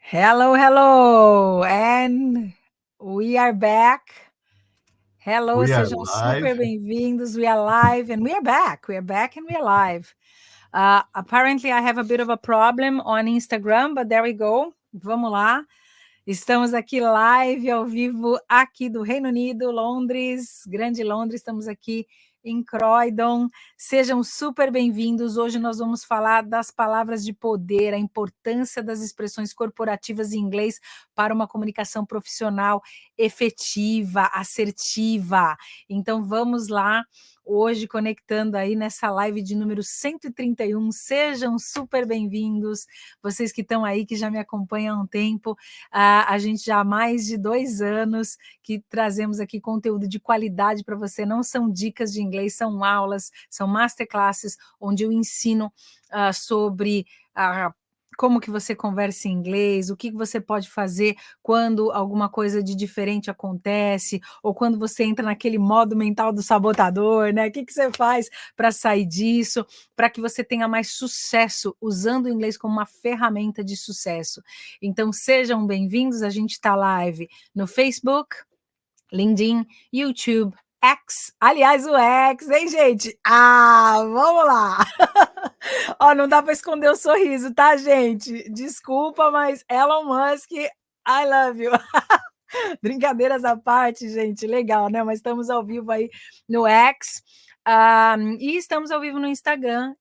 Hello, hello, and we are back. Hello, We are sejam super live. bem-vindos. We are live and we are back. We are back and we are live. Apparently, I have a bit of a problem on Instagram, but there we go. Vamos lá. Estamos aqui live, ao vivo, aqui do Reino Unido, Londres, Grande Londres. Estamos aqui em Croydon. Sejam super bem-vindos. Hoje nós vamos falar das palavras de poder, a importância das expressões corporativas em inglês para uma comunicação profissional efetiva, assertiva. Então vamos lá, hoje conectando aí nessa live de número 131. Sejam super bem-vindos. Vocês que estão aí, que já me acompanham há um tempo, a gente já há mais de 2 anos que trazemos aqui conteúdo de qualidade para você. Não são dicas de inglês, são aulas, são masterclasses, onde eu ensino sobre como que você conversa em inglês, o que você pode fazer quando alguma coisa de diferente acontece, ou quando você entra naquele modo mental do sabotador, né? O que você faz para sair disso, para que você tenha mais sucesso usando o inglês como uma ferramenta de sucesso. Então, sejam bem-vindos. A gente está live no Facebook, LinkedIn, YouTube, X. Aliás, o X, hein, gente? Vamos lá! Ó, não dá para esconder o sorriso, tá, gente? Desculpa, mas Elon Musk, I love you. Brincadeiras à parte, gente, legal, né? Mas estamos ao vivo aí no X. E estamos ao vivo no Instagram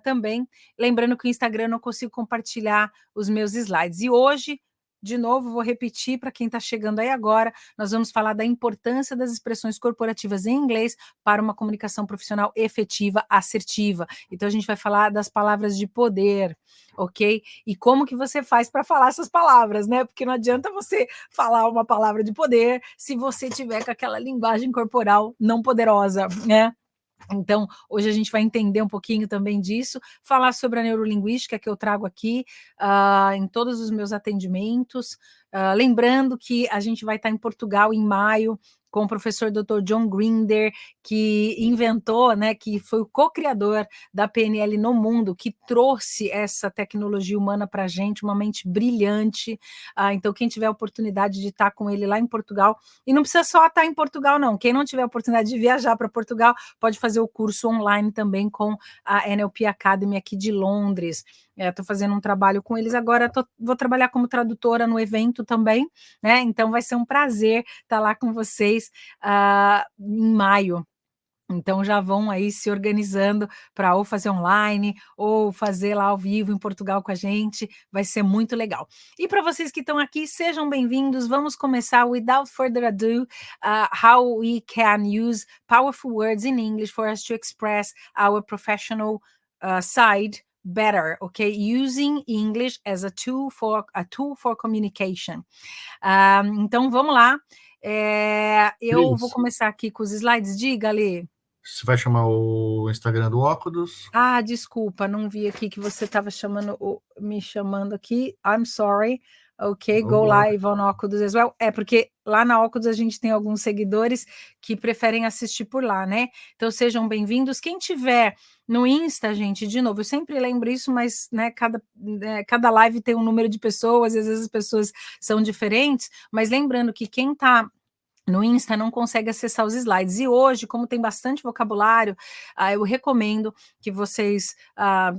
também. Lembrando que o Instagram eu não consigo compartilhar os meus slides. E hoje, de novo, vou repetir para quem está chegando aí agora, nós vamos falar da importância das expressões corporativas em inglês para uma comunicação profissional efetiva, assertiva. Então, a gente vai falar das palavras de poder, ok? E como que você faz para falar essas palavras, né? Porque não adianta você falar uma palavra de poder se você tiver com aquela linguagem corporal não poderosa, né? Então, hoje a gente vai entender um pouquinho também disso, falar sobre a neurolinguística que eu trago aqui em todos os meus atendimentos. Lembrando que a gente vai estar em Portugal em maio, com o professor Dr. John Grinder, que inventou, né, que foi o co-criador da PNL no mundo, que trouxe essa tecnologia humana para a gente, uma mente brilhante. Então, quem tiver a oportunidade de estar com ele lá em Portugal, e não precisa só estar em Portugal, não. Quem não tiver a oportunidade de viajar para Portugal, pode fazer o curso online também com a NLP Academy aqui de Londres. Estou fazendo um trabalho com eles agora, vou trabalhar como tradutora no evento também, né? Então vai ser um prazer estar lá com vocês em maio. Então já vão aí se organizando para ou fazer online ou fazer lá ao vivo em Portugal com a gente, vai ser muito legal. E para vocês que estão aqui, sejam bem-vindos. Vamos começar, without further ado, how we can use powerful words in English for us to express our professional side better, okay? Using English as a tool for communication. Então vamos lá. Eu vou Cris, começar aqui com os slides. Diga, Lê. você vai chamar o Instagram do Óculos? Desculpa, não vi aqui que você estava me chamando aqui. I'm sorry. Ok, go Ou- live on Óculos as well. Porque lá na Óculos a gente tem alguns seguidores que preferem assistir por lá, né? Então sejam bem-vindos. Quem tiver no Insta, gente, de novo, eu sempre lembro isso, mas né, cada live tem um número de pessoas, às vezes as pessoas são diferentes, mas lembrando que quem está no Insta não consegue acessar os slides. E hoje, como tem bastante vocabulário, eu recomendo que vocês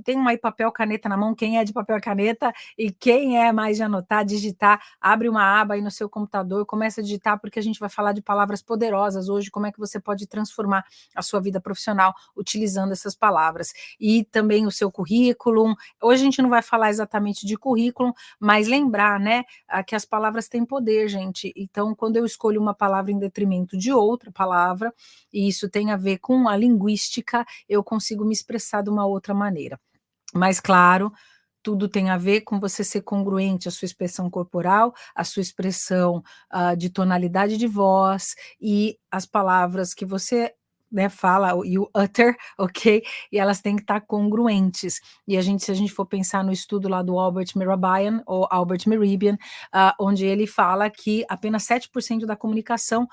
tenham aí papel, caneta na mão, quem é de papel e caneta, e quem é mais de anotar, digitar, abre uma aba aí no seu computador, começa a digitar, porque a gente vai falar de palavras poderosas hoje, como é que você pode transformar a sua vida profissional utilizando essas palavras. E também o seu currículo. Hoje a gente não vai falar exatamente de currículo, mas lembrar, né, que as palavras têm poder, gente. Então, quando eu escolho uma palavra em detrimento de outra palavra, e isso tem a ver com a linguística, eu consigo me expressar de uma outra maneira. Mas, claro, tudo tem a ver com você ser congruente, a sua expressão corporal, a sua expressão de tonalidade de voz e as palavras que você né, fala, e o utter, ok? E elas têm que estar congruentes. E se a gente for pensar no estudo lá do Albert Mehrabian, ou Albert Mehrabian, onde ele fala que apenas 7% da comunicação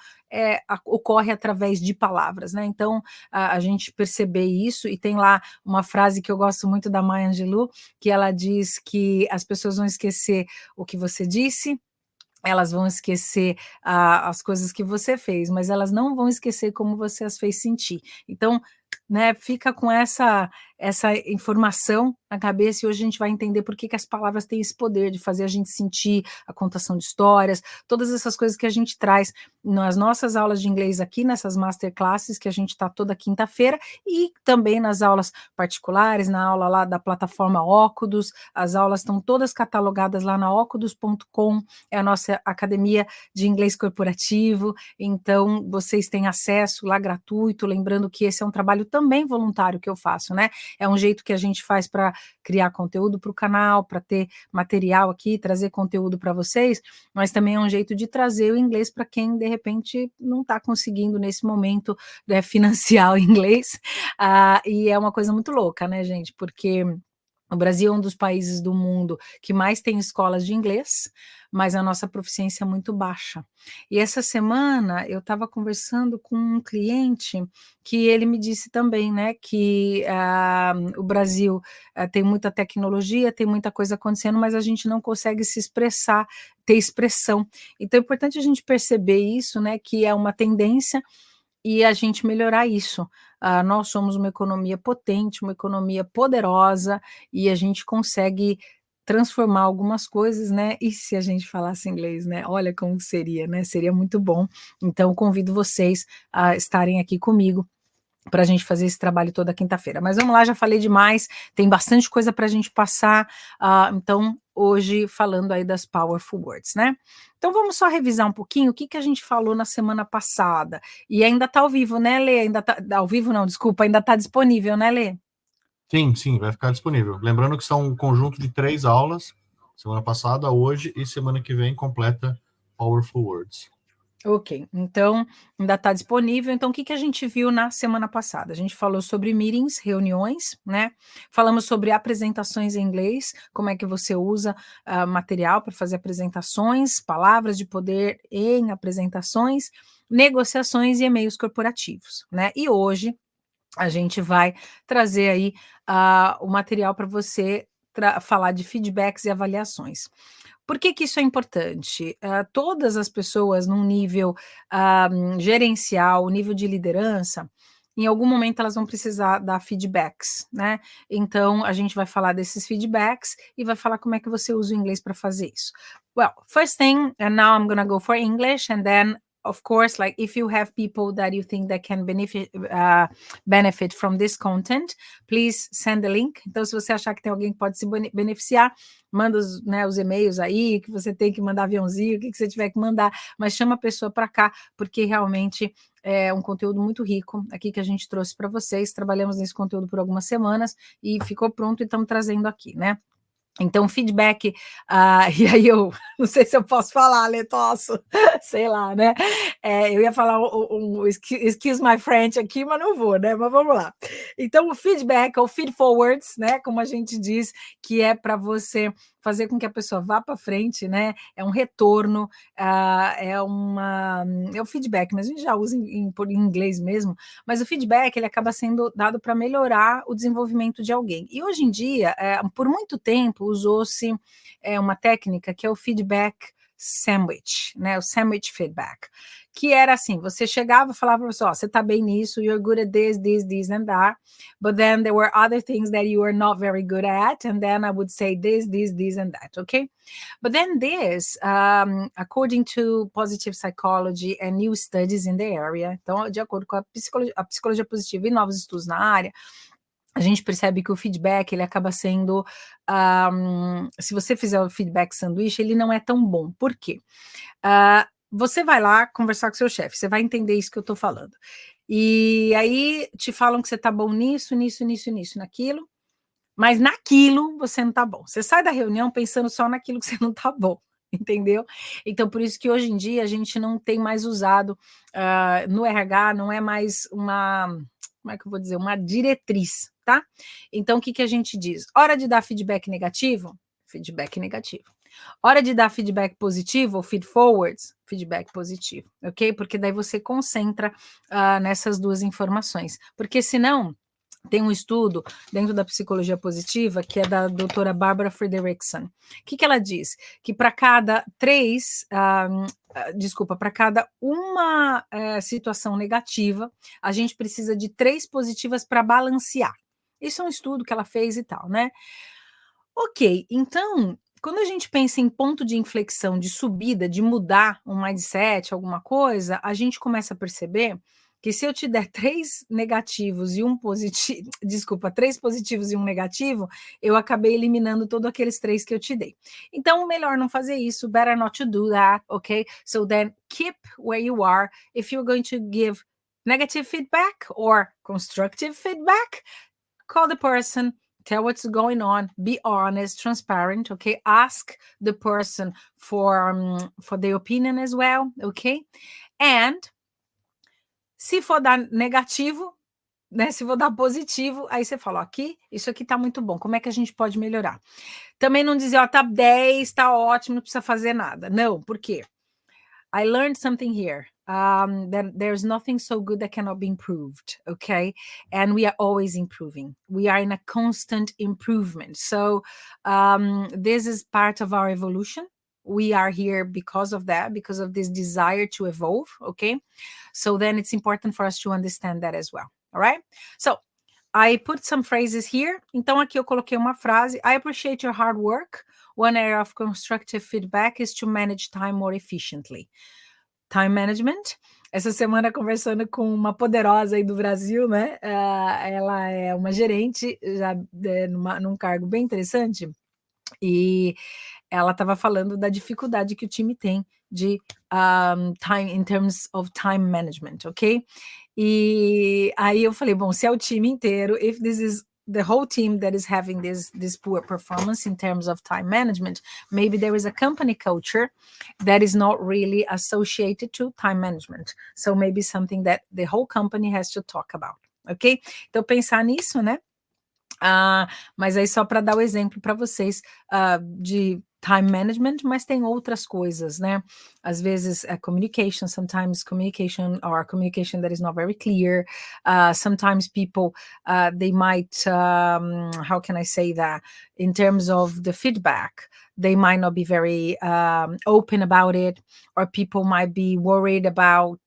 ocorre através de palavras, né? Então, a gente perceber isso, e tem lá uma frase que eu gosto muito da Maya Angelou, que ela diz que as pessoas vão esquecer o que você disse, elas vão esquecer as coisas que você fez, mas elas não vão esquecer como você as fez sentir. Então, né, fica com essa informação na cabeça, e hoje a gente vai entender por que as palavras têm esse poder de fazer a gente sentir, a contação de histórias, todas essas coisas que a gente traz nas nossas aulas de inglês aqui, nessas masterclasses que a gente está toda quinta-feira, e também nas aulas particulares, na aula lá da plataforma Ócudos. As aulas estão todas catalogadas lá na ócudos.com, é a nossa academia de inglês corporativo, então vocês têm acesso lá gratuito, lembrando que esse é um trabalho também voluntário que eu faço, né? É um jeito que a gente faz para criar conteúdo para o canal, para ter material aqui, trazer conteúdo para vocês, mas também é um jeito de trazer o inglês para quem, de repente, não está conseguindo nesse momento, né, financiar o inglês, e é uma coisa muito louca, né, gente, porque o Brasil é um dos países do mundo que mais tem escolas de inglês, mas a nossa proficiência é muito baixa. E essa semana eu estava conversando com um cliente que ele me disse também, né, que o Brasil tem muita tecnologia, tem muita coisa acontecendo, mas a gente não consegue se expressar, ter expressão. Então é importante a gente perceber isso, né, que é uma tendência, e a gente melhorar isso. Nós somos uma economia potente, uma economia poderosa, e a gente consegue transformar algumas coisas, né? E se a gente falasse inglês, né? Olha como seria, né? Seria muito bom. Então, convido vocês a estarem aqui comigo para a gente fazer esse trabalho toda quinta-feira. Mas vamos lá, já falei demais, tem bastante coisa para a gente passar, então hoje falando aí das Powerful Words, né? Então vamos só revisar um pouquinho o que a gente falou na semana passada, e ainda está ao vivo, né, Lê? Ainda tá, ao vivo não, desculpa, ainda está disponível, né, Lê? Sim, vai ficar disponível. Lembrando que são um conjunto de 3 aulas, semana passada, hoje e semana que vem completa Powerful Words. Ok, então ainda está disponível. Então, o que a gente viu na semana passada? A gente falou sobre meetings, reuniões, né? Falamos sobre apresentações em inglês, como é que você usa material para fazer apresentações, palavras de poder em apresentações, negociações e e-mails corporativos, né? E hoje a gente vai trazer aí o material para você falar de feedbacks e avaliações. Por que isso é importante? Todas as pessoas num nível gerencial, nível de liderança, em algum momento elas vão precisar dar feedbacks, né? Então, a gente vai falar desses feedbacks e vai falar como é que você usa o inglês para fazer isso. Well, first thing, and now I'm gonna go for English, and then of course, like if you have people that you think that can benefit from this content, please send the link. Então, se você achar que tem alguém que pode se beneficiar, manda os e-mails aí, que você tem que mandar aviãozinho, o que você tiver que mandar, mas chama a pessoa para cá, porque realmente é um conteúdo muito rico aqui que a gente trouxe para vocês. Trabalhamos nesse conteúdo por algumas semanas e ficou pronto e estamos trazendo aqui, né? Então, feedback, e aí eu não sei se eu posso falar, Letosso, sei lá, né? Eu ia falar excuse my French aqui, mas não vou, né? Mas vamos lá. Então, o feedback, ou feed forwards, né? Como a gente diz, que é para você fazer com que a pessoa vá para frente, né? É um retorno, é o feedback, mas a gente já usa em inglês mesmo, mas o feedback ele acaba sendo dado para melhorar o desenvolvimento de alguém. E hoje em dia, por muito tempo, usou-se uma técnica que é o feedback sandwich, né? O sandwich feedback, que era assim, você chegava e falava para a pessoa, você está bem nisso, you're good at this and that, but then there were other things that you were not very good at, and then I would say this and that, okay? But then this, according to positive psychology and new studies in the area, então, de acordo com a psicologia positiva e novos estudos na área, a gente percebe que o feedback, ele acaba sendo, se você fizer o feedback sanduíche, ele não é tão bom. Por quê? Você vai lá conversar com seu chefe, você vai entender isso que eu estou falando. E aí te falam que você está bom nisso, naquilo, mas naquilo você não está bom. Você sai da reunião pensando só naquilo que você não está bom. entendeu? Então, por isso que hoje em dia a gente não tem mais usado no RH, não é mais como é que eu vou dizer, uma diretriz, tá? Então, o que, que a gente diz? Hora de dar feedback negativo? Feedback negativo. Hora de dar feedback positivo, ou feed forwards, feedback positivo, ok? Porque daí você concentra nessas duas informações. Porque senão, tem um estudo dentro da psicologia positiva, que é da doutora Barbara Fredrickson. O que ela diz? Que para cada para cada uma situação negativa, a gente precisa de 3 positivas para balancear. Isso é um estudo que ela fez e tal, né? Ok, então, quando a gente pensa em ponto de inflexão, de subida, de mudar um mindset, alguma coisa, a gente começa a perceber que se eu te der 3 negativos e um positivo, desculpa, 3 positivos e um negativo, eu acabei eliminando todos aqueles 3 que eu te dei. Então, melhor não fazer isso, better not to do that, okay? So then keep where you are. If you're going to give negative feedback or constructive feedback, call the person, tell what's going on, be honest, transparent, okay? Ask the person for their opinion as well, okay? And se for dar negativo, né? Se for dar positivo, aí você fala, aqui, isso aqui tá muito bom, como é que a gente pode melhorar? Também não dizer, ó, tá 10, tá ótimo, não precisa fazer nada. Não, por quê? I learned something here. That there's nothing so good that cannot be improved, okay? And we are always improving. We are in a constant improvement. So this is part of our evolution. We are here because of that, because of this desire to evolve, okay? So then it's important for us to understand that as well, all right? So I put some phrases here. Então aqui eu coloquei uma frase. I appreciate your hard work. One area of constructive feedback is to manage time more efficiently. Time management. Essa semana, conversando com uma poderosa aí do Brasil, né? Ela é uma gerente, já num cargo bem interessante, e ela estava falando da dificuldade que o time tem de time, in terms of time management, ok? E aí eu falei, bom, se é o time inteiro, if this is the whole team that is having this poor performance in terms of time management, maybe there is a company culture that is not really associated to time management. So maybe something that the whole company has to talk about, ok? Então pensar nisso, né? Mas aí só para dar o exemplo para vocês de time management, mas tem outras coisas, né? Às vezes communication, sometimes communication or communication that is not very clear. Sometimes people, they might, how can I say that? In terms of the feedback, they might not be very open about it, or people might be worried about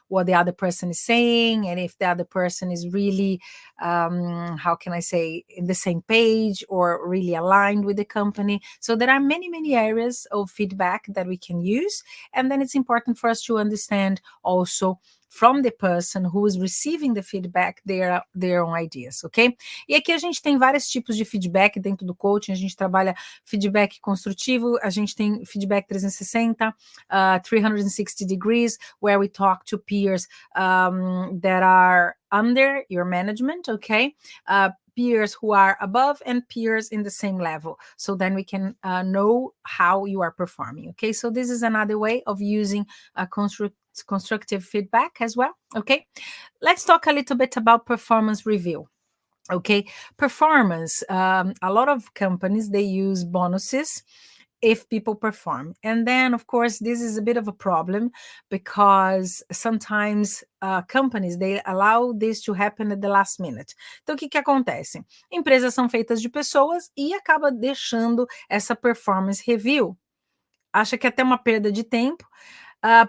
what the other person is saying, and if the other person is really, how can I say, in the same page or really aligned with the company. So there are many, many areas of feedback that we can use. And then it's important for us to understand also from the person who is receiving the feedback, their own ideas, ok? E aqui a gente tem vários tipos de feedback dentro do coaching. A gente trabalha feedback construtivo, a gente tem feedback 360, 360 degrees, where we talk to peers that are under your management, okay? Peers who are above and peers in the same level. So then we can know how you are performing, okay? So this is another way of using constructive feedback as well, okay? Let's talk a little bit about performance review. Okay, performance. A lot of companies, they use bonuses if people perform. And then, of course, this is a bit of a problem because sometimes companies, they allow this to happen at the last minute. Então, o que acontece? Empresas são feitas de pessoas e acaba deixando essa performance review. Acha que é até uma perda de tempo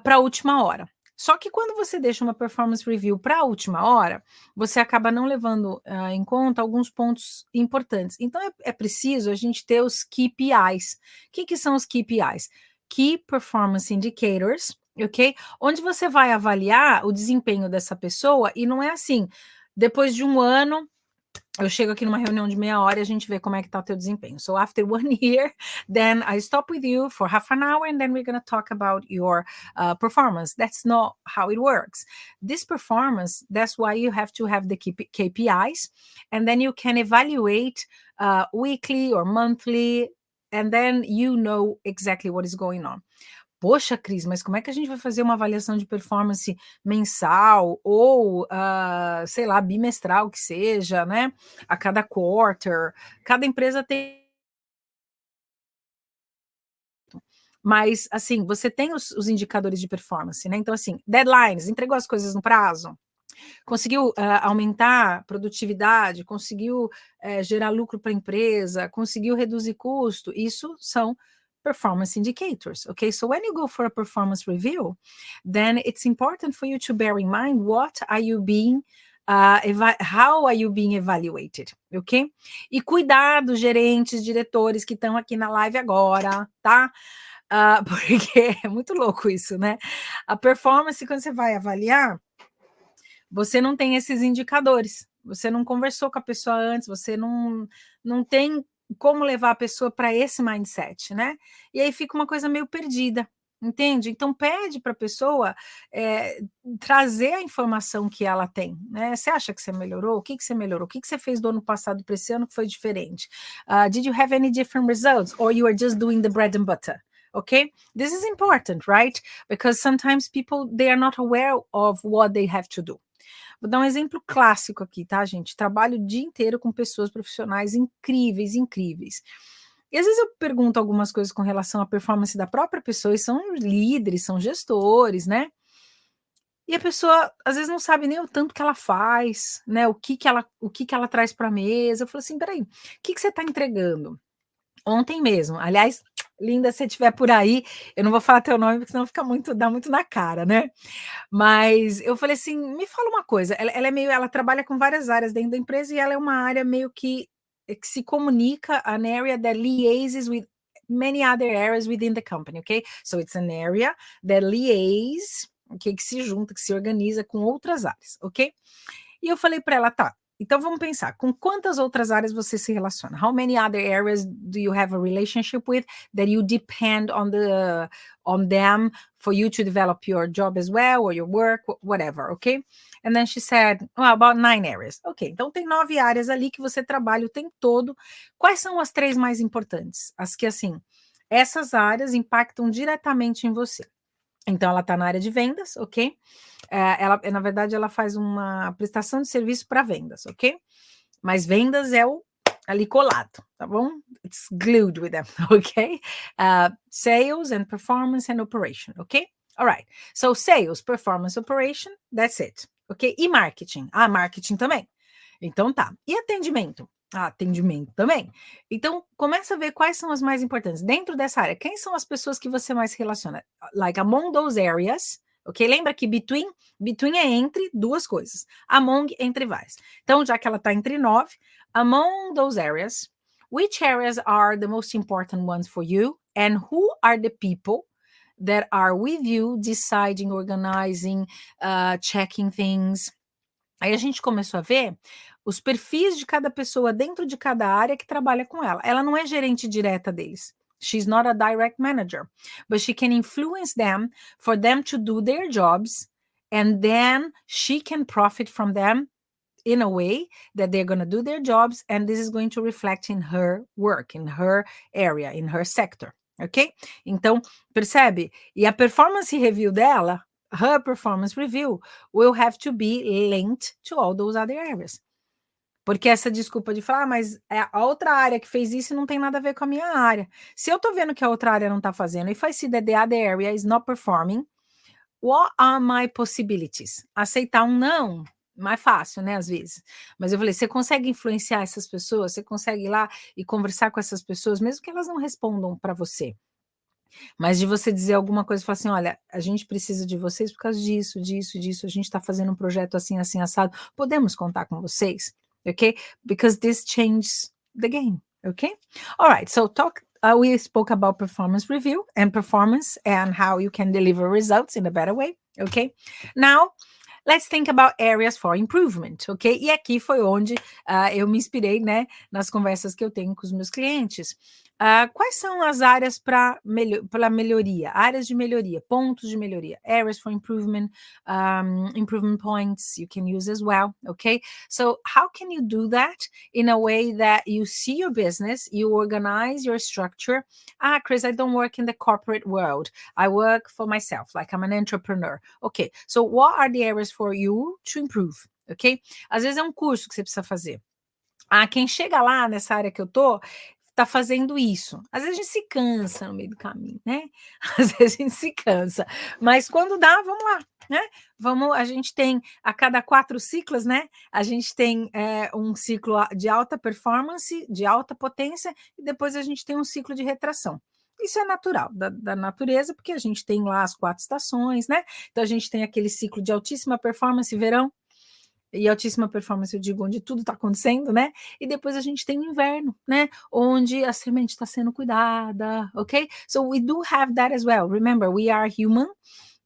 para a última hora. Só que quando você deixa uma performance review para a última hora, você acaba não levando em conta alguns pontos importantes. Então, é preciso a gente ter os KPIs. O que são os KPIs? Key Performance Indicators, ok? Onde você vai avaliar o desempenho dessa pessoa e não é assim, depois de um ano, eu chego aqui numa reunião de meia hora e a gente vê como é que tá o teu desempenho. So after 1 year, then I stop with you for half an hour and then we're going to talk about your performance. That's not how it works. This performance, that's why you have to have the KPIs, and then you can evaluate weekly or monthly and then you know exactly what is going on. Poxa, Cris, mas como é que a gente vai fazer uma avaliação de performance mensal ou, sei lá, bimestral que seja, né? A cada quarter. Cada empresa tem. Mas, assim, você tem os indicadores de performance, né? Então, assim, deadlines, entregou as coisas no prazo, conseguiu aumentar a produtividade, conseguiu gerar lucro para a empresa, conseguiu reduzir custo. Isso são performance indicators, okay? So when you go for a performance review, then it's important for you to bear in mind what are you being how are you being evaluated, ok? E cuidado, gerentes, diretores que estão aqui na live agora, tá? Porque é muito louco isso, né? A performance, quando você vai avaliar, você não tem esses indicadores, você não conversou com a pessoa antes, você não tem como levar a pessoa para esse mindset, né? E aí fica uma coisa meio perdida, entende? Então pede para a pessoa trazer a informação que ela tem, né? Você acha que você melhorou? O que você melhorou? O que você fez do ano passado para esse ano que foi diferente? Did you have any different results? Or you are just doing the bread and butter? Okay, this is important, right? Because sometimes people, they are not aware of what they have to do. Vou dar um exemplo clássico aqui, tá, gente? Trabalho o dia inteiro com pessoas profissionais incríveis, incríveis. E às vezes eu pergunto algumas coisas com relação à performance da própria pessoa, e são líderes, são gestores, né? E a pessoa às vezes não sabe nem o tanto que ela faz, né? O que que ela traz para a mesa. Eu falo assim, peraí, o que você está entregando? Ontem mesmo, aliás, linda, se você estiver por aí, eu não vou falar teu nome, porque senão dá muito na cara, né? Mas eu falei assim, me fala uma coisa, ela trabalha com várias áreas dentro da empresa e ela é uma área meio que se comunica, an area that liaises with many other areas within the company, okay? So it's an area that liaises, okay, que se junta, que se organiza com outras áreas, ok? E eu falei para ela, tá, então vamos pensar, com quantas outras áreas você se relaciona? How many other areas do you have a relationship with that you depend on them for you to develop your job as well, or your work, whatever, okay? And then she said, well, about 9 areas. Ok, então tem 9 áreas ali que você trabalha o tempo todo. Quais são as 3 mais importantes? As que, assim, essas áreas impactam diretamente em você. Então, ela está na área de vendas, ok? Na verdade, ela faz uma prestação de serviço para vendas, ok? Mas vendas é ali colado, tá bom? It's glued with them, ok? Sales and performance and operation, ok? All right. So, sales, performance, operation, that's it, ok? E marketing? Marketing também. Então, tá. E atendimento? Atendimento também. Então, começa a ver quais são as mais importantes. Dentro dessa área, quem são as pessoas que você mais se relaciona? Like, among those areas, ok? Lembra que between é entre duas coisas. Among, entre várias. Então, já que ela está entre 9, among those areas, which areas are the most important ones for you? And who are the people that are with you deciding, organizing, checking things? Aí a gente começou a ver os perfis de cada pessoa dentro de cada área que trabalha com ela. Ela não é gerente direta deles. She's not a direct manager, but she can influence them for them to do their jobs, and then she can profit from them in a way that they're going to do their jobs, and this is going to reflect in her work, in her area, in her sector, ok? Então, percebe? E a performance review dela, her performance review, will have to be linked to all those other areas. Porque essa desculpa de falar, mas a outra área que fez isso não tem nada a ver com a minha área. Se eu tô vendo que a outra área não tá fazendo, if I see that the other area is not performing, what are my possibilities? Aceitar um não, mais fácil, né, às vezes. Mas eu falei, você consegue influenciar essas pessoas? Você consegue ir lá e conversar com essas pessoas, mesmo que elas não respondam para você? Mas de você dizer alguma coisa, falar assim, olha, a gente precisa de vocês por causa disso, a gente está fazendo um projeto assim, assim, assado, podemos contar com vocês? Okay? Because this changes the game, okay? All right, so we spoke about performance review and performance and how you can deliver results in a better way, okay? Now, let's think about areas for improvement, ok? E aqui foi onde eu me inspirei, né, nas conversas que eu tenho com os meus clientes, Quais são as áreas para melhoria? Áreas de melhoria, pontos de melhoria. Areas for improvement, improvement points you can use as well, okay? So how can you do that in a way that you see your business, you organize your structure? Chris, I don't work in the corporate world. I work for myself, like I'm an entrepreneur. Okay, so what are the areas for you to improve? Ok? Às vezes é um curso que você precisa fazer. Quem chega lá nessa área que eu tô, tá fazendo isso. Às vezes a gente se cansa no meio do caminho, né? Às vezes a gente se cansa, mas quando dá, vamos lá, né? A gente tem a cada 4 ciclos, né? A gente tem um ciclo de alta performance, de alta potência, e depois a gente tem um ciclo de retração. Isso é natural da natureza, porque a gente tem lá as 4 estações, né? Então a gente tem aquele ciclo de altíssima performance, verão, e altíssima performance, eu digo, onde tudo está acontecendo, né? E depois a gente tem o inverno, né? Onde a semente está sendo cuidada, ok? So we do have that as well. Remember, we are human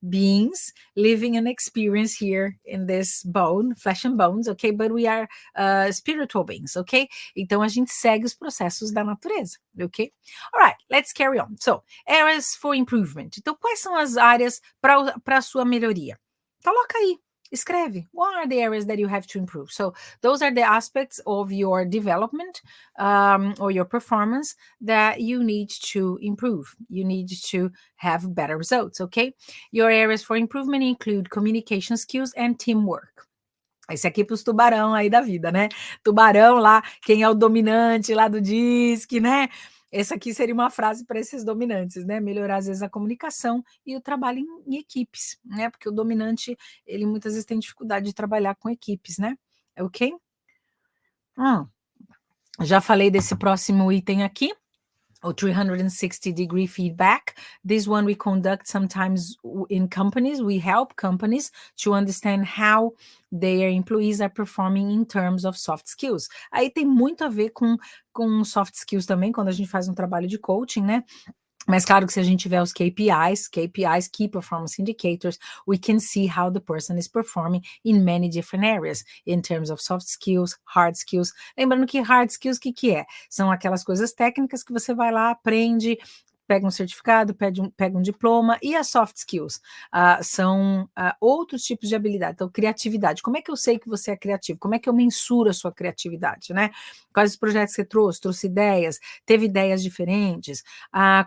beings living an experience here in this bone, flesh and bones, ok? But we are spiritual beings, ok? Então a gente segue os processos da natureza, ok? Alright, let's carry on. So, areas for improvement. Então, quais são as áreas para a sua melhoria? Coloca aí. Escreve. What are the areas that you have to improve? So those are the aspects of your development or your performance that you need to improve. You need to have better results, okay? Your areas for improvement include communication skills and teamwork. Esse aqui para os tubarão aí da vida, né? Tubarão lá, quem é o dominante lá do DISC, né? Essa aqui seria uma frase para esses dominantes, né? Melhorar, às vezes, a comunicação e o trabalho em equipes, né? Porque o dominante, ele muitas vezes tem dificuldade de trabalhar com equipes, né? Ok? Já falei desse próximo item aqui, o 360-degree feedback. This one we conduct sometimes in companies. We help companies to understand how their employees are performing in terms of soft skills. Aí tem muito a ver com soft skills também, quando a gente faz um trabalho de coaching, né? Mas claro que se a gente tiver os KPIs, Key Performance Indicators, we can see how the person is performing in many different areas, in terms of soft skills, hard skills. Lembrando que hard skills, o que é? São aquelas coisas técnicas que você vai lá, aprende, pega um certificado, pega um diploma, e as soft skills são outros tipos de habilidade. Então, criatividade. Como é que eu sei que você é criativo? Como é que eu mensuro a sua criatividade, né? Quais os projetos que você trouxe? Trouxe ideias? Teve ideias diferentes?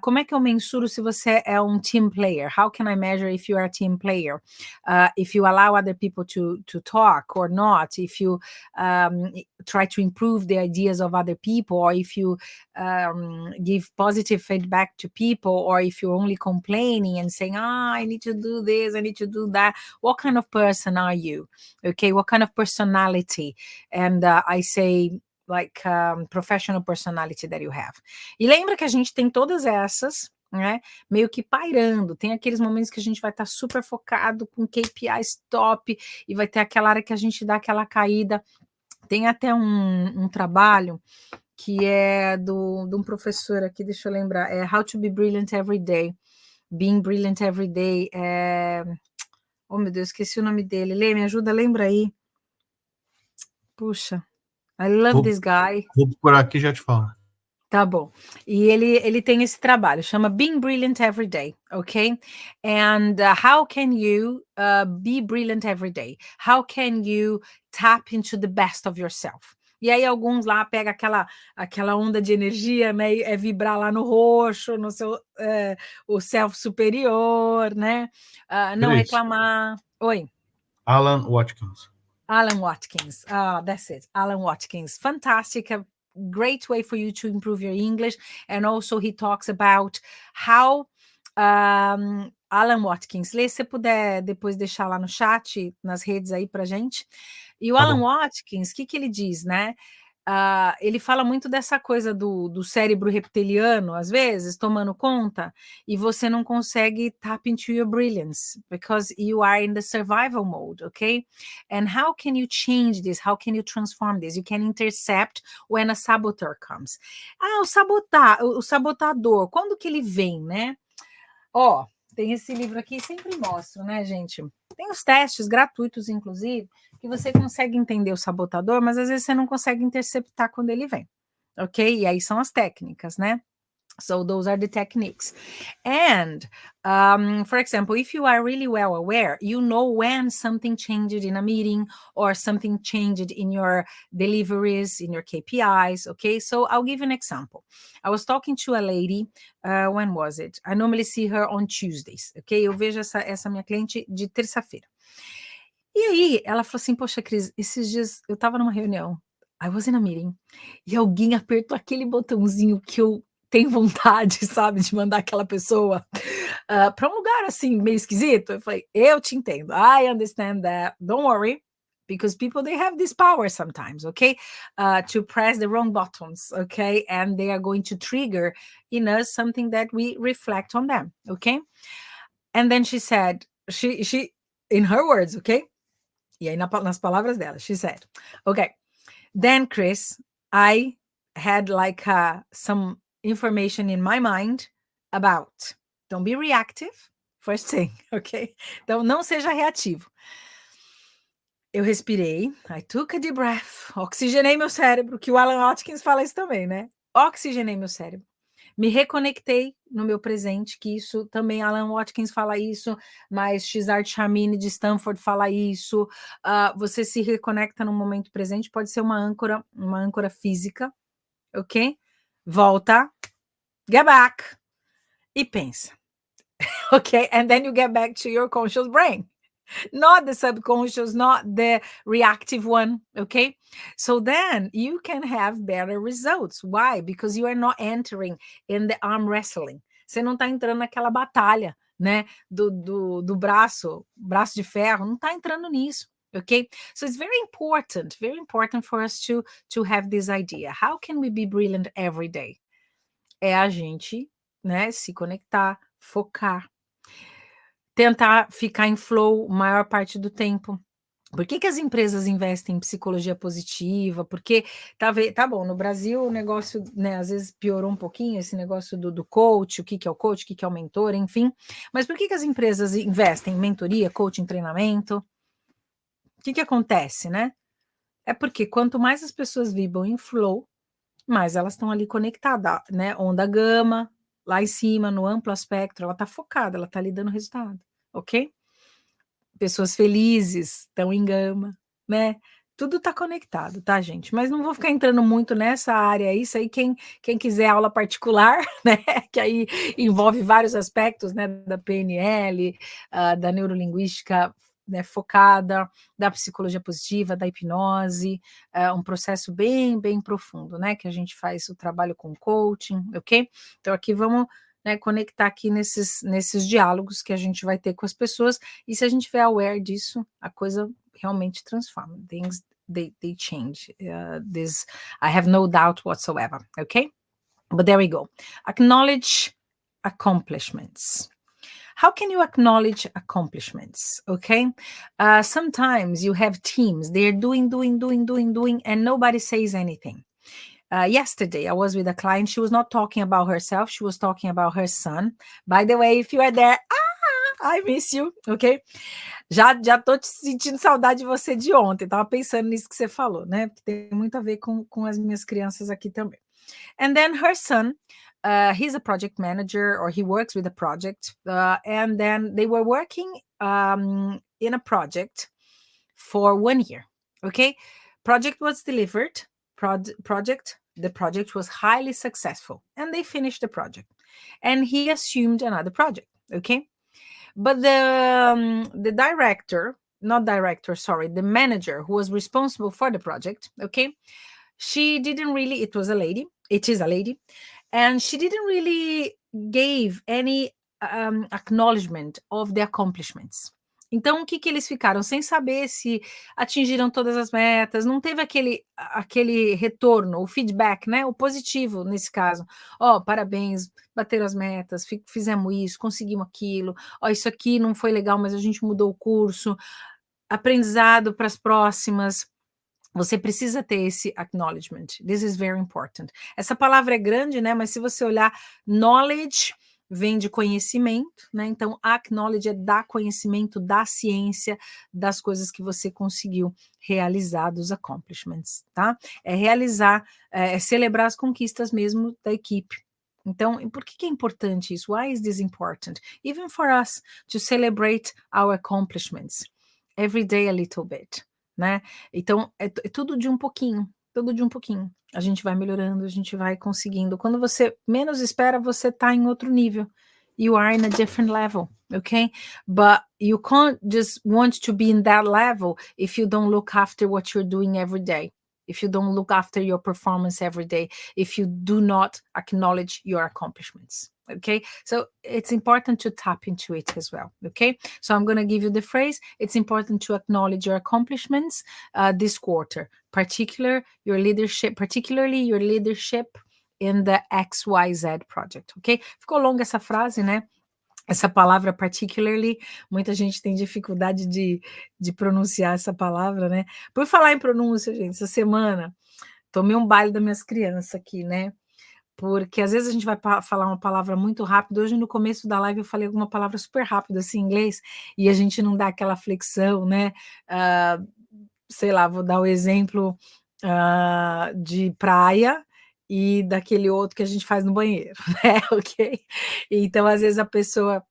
Como é que eu mensuro se você é um team player? How can I measure if you are a team player? If you allow other people to talk or not? If you try to improve the ideas of other people, or if you give positive feedback to people, or if you're only complaining and saying, I need to do this, I need to do that. What kind of person are you? Okay, what kind of personality? And I say, like professional personality that you have. E lembra que a gente tem todas essas, né, meio que pairando. Tem aqueles momentos que a gente vai estar super focado com KPIs top e vai ter aquela hora que a gente dá aquela caída. Tem até um trabalho que é de um professor aqui, deixa eu lembrar, é How to be Brilliant Every Day. Being Brilliant Every Day. Oh, meu Deus, esqueci o nome dele. Lê, me ajuda, lembra aí. Puxa, I love this guy. Vou procurar aqui e já te falo. Tá bom. E ele tem esse trabalho, chama Being Brilliant Every Day, ok? And how can you be brilliant every day? How can you tap into the best of yourself? E aí alguns lá pegam aquela onda de energia, né? É vibrar lá no roxo, no seu o self superior, né? Não reclamar. Oi. Alan Watkins. Alan Watkins. That's it. Alan Watkins. Fantastic. Great way for you to improve your English. And also he talks about how Alan Watkins, lê se você puder depois deixar lá no chat, nas redes aí pra gente. E o Alan Watkins, o que ele diz, né? Ele fala muito dessa coisa do cérebro reptiliano, às vezes, tomando conta, e você não consegue tap into your brilliance, because you are in the survival mode, okay? And how can you change this? How can you transform this? You can intercept when a saboteur comes. O sabotador, quando que ele vem, né? Tem esse livro aqui, sempre mostro, né, gente? Tem os testes gratuitos, inclusive, que você consegue entender o sabotador, mas às vezes você não consegue interceptar quando ele vem, ok? E aí são as técnicas, né? So those are the techniques. And for example, if you are really well aware, you know when something changed in a meeting or something changed in your deliveries, in your KPIs. Okay, so I'll give you an example. I was talking to a lady, when was it? I normally see her on Tuesdays. Okay, eu vejo essa minha cliente de terça-feira. E aí, ela falou assim: Poxa, Cris, esses dias eu tava numa reunião, I was in a meeting, e alguém apertou aquele botãozinho que eu tenho vontade, sabe, de mandar aquela pessoa para um lugar assim, meio esquisito. Eu falei: Eu te entendo, I understand that, don't worry, because people they have this power sometimes, okay, to press the wrong buttons, okay, and they are going to trigger in us something that we reflect on them, okay. And then she said, she in her words, okay. E aí, nas palavras dela, she said, okay, then Chris, I had like some information in my mind about don't be reactive, first thing, ok? Então, não seja reativo. Eu respirei, I took a deep breath, oxigenei meu cérebro, que o Alan Watkins fala isso também, né? Oxigenei meu cérebro. Me reconectei no meu presente, que isso também Alan Watkins fala isso, mas Cesar Chamini de Stanford fala isso. Você se reconecta no momento presente, pode ser uma âncora física, ok? Volta, get back e pensa, ok? And then you get back to your conscious brain. Not the subconscious, not the reactive one, okay? So then you can have better results. Why? Because you are not entering in the arm wrestling. Você não está entrando naquela batalha, né? Do braço de ferro, não está entrando nisso, okay? So it's very important for us to have this idea. How can we be brilliant every day? É a gente, né, se conectar, focar, tentar ficar em flow maior parte do tempo. Por que as empresas investem em psicologia positiva? Porque tá bom, no Brasil o negócio, né, às vezes piorou um pouquinho, esse negócio do coach, o que é o coach, o que é o mentor, enfim. Mas por que as empresas investem em mentoria, coaching, treinamento? O que acontece, né? É porque quanto mais as pessoas vibram em flow, mais elas estão ali conectadas, né? Onda gama, lá em cima, no amplo espectro, ela tá focada, ela tá ali dando resultado, ok? Pessoas felizes estão em gama, né? Tudo está conectado, tá, gente? Mas não vou ficar entrando muito nessa área, isso aí, quem quiser aula particular, né? Que aí envolve vários aspectos, né? Da PNL, da neurolinguística, né, focada, da psicologia positiva, da hipnose, um processo bem profundo, né? Que a gente faz o trabalho com coaching, ok? Então aqui vamos, né, conectar aqui nesses diálogos que a gente vai ter com as pessoas, e se a gente estiver aware disso, a coisa realmente transforma. Things, they change. This, I have no doubt whatsoever, okay? But there we go. Acknowledge accomplishments. How can you acknowledge accomplishments? Okay. Sometimes you have teams, they're doing, and nobody says anything. Yesterday, I was with a client. She was not talking about herself. She was talking about her son. By the way, if you are there, I miss you, ok? Já tô te sentindo saudade de você de ontem. Tava pensando nisso que você falou, né? Porque tem muito a ver com as minhas crianças aqui também. And then her son, he's a project manager, or he works with a project. And then they were working in a project for 1 year, okay? Project was delivered. The project was highly successful, and they finished the project, and he assumed another project, okay? But the manager who was responsible for the project, okay, she didn't really, it is a lady, and she didn't really give any acknowledgement of the accomplishments. Então, o que eles ficaram? Sem saber se atingiram todas as metas, não teve aquele retorno, o feedback, né? O positivo nesse caso. Parabéns, bateram as metas, fizemos isso, conseguimos aquilo. Isso aqui não foi legal, mas a gente mudou o curso. Aprendizado para as próximas. Você precisa ter esse acknowledgement. This is very important. Essa palavra é grande, né? Mas se você olhar, knowledge vem de conhecimento, né? Então, acknowledge é dar conhecimento da ciência, das coisas que você conseguiu realizar, dos accomplishments, tá? É realizar, é celebrar as conquistas mesmo da equipe, Então, por que é importante isso? Why is this important? Even for us to celebrate our accomplishments. Every day a little bit, né? Então, é tudo de um pouquinho, tudo de um pouquinho. A gente vai melhorando, a gente vai conseguindo. Quando você menos espera, você tá em outro nível. You are in a different level, okay? But you can't just want to be in that level if you don't look after what you're doing every day. If you don't look after your performance every day, if you do not acknowledge your accomplishments. Okay, so it's important to tap into it as well. Okay, so I'm going to give you the phrase. It's important to acknowledge your accomplishments this quarter, particularly your leadership in the XYZ project. Ok, ficou longa essa frase, né? Essa palavra particularly, muita gente tem dificuldade de pronunciar essa palavra, né? Por falar em pronúncia, gente, essa semana tomei um baile das minhas crianças aqui, né? Porque às vezes a gente vai falar uma palavra muito rápido. Hoje, no começo da live, eu falei alguma palavra super rápida, assim, em inglês, e a gente não dá aquela flexão, né? Sei lá, vou dar o exemplo de praia e daquele outro que a gente faz no banheiro, né? Ok? Então, às vezes a pessoa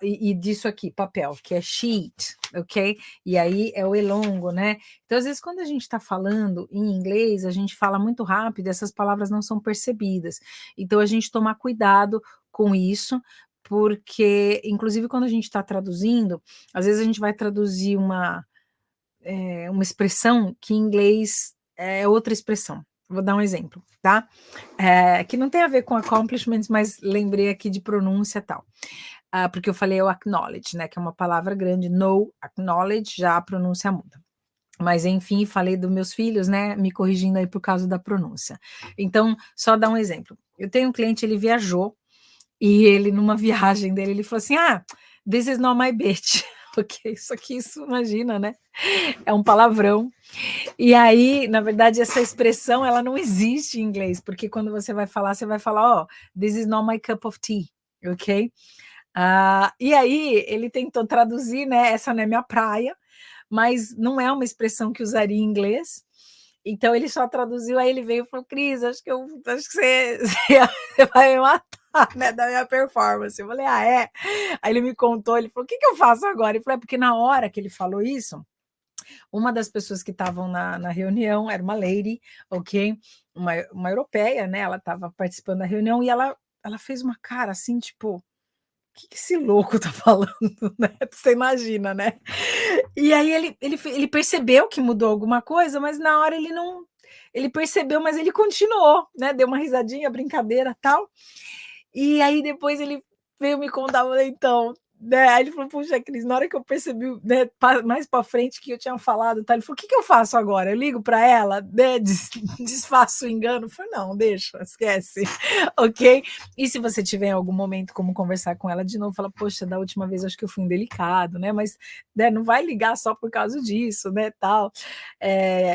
e disso aqui, papel, que é sheet, ok? E aí é o elongo, né? Então, às vezes, quando a gente está falando em inglês, a gente fala muito rápido, essas palavras não são percebidas. Então, a gente tomar cuidado com isso, porque, inclusive, quando a gente está traduzindo, às vezes a gente vai traduzir uma expressão que em inglês é outra expressão. Vou dar um exemplo, tá? Que não tem a ver com accomplishments, mas lembrei aqui de pronúncia e tal. Porque eu falei o acknowledge, né? Que é uma palavra grande, no, acknowledge, já a pronúncia muda. Mas, enfim, falei dos meus filhos, né? Me corrigindo aí por causa da pronúncia. Então, só dar um exemplo. Eu tenho um cliente, ele viajou, e ele, numa viagem dele, ele falou assim, this is not my bitch. Porque isso, imagina, né? É um palavrão. E aí, na verdade, essa expressão, ela não existe em inglês, porque quando você vai falar, this is not my cup of tea, ok? E aí, ele tentou traduzir, né, essa não é minha praia, mas não é uma expressão que usaria em inglês, então ele só traduziu, aí ele veio e falou, Cris, acho que você vai me matar, né, da minha performance. Eu falei, é? Aí ele me contou, ele falou, o que eu faço agora? Ele falou, porque na hora que ele falou isso, uma das pessoas que estavam na reunião era uma lady, ok? Uma europeia, né? Ela estava participando da reunião e ela fez uma cara assim, tipo, o que esse louco tá falando, né? Você imagina, né? E aí ele percebeu que mudou alguma coisa, mas na hora ele não. Ele percebeu, mas ele continuou, né? Deu uma risadinha, brincadeira tal. E aí depois ele veio me contar, então, né? Aí ele falou, puxa, Cris, na hora que eu percebi, né, mais para frente que eu tinha falado, tá? Ele falou, o que eu faço agora? Eu ligo para ela, né, desfaço o engano? Eu falei, não, deixa, esquece, ok? E se você tiver em algum momento como conversar com ela de novo, fala, poxa, da última vez acho que eu fui indelicado, né? Mas né, não vai ligar só por causa disso, né, tal.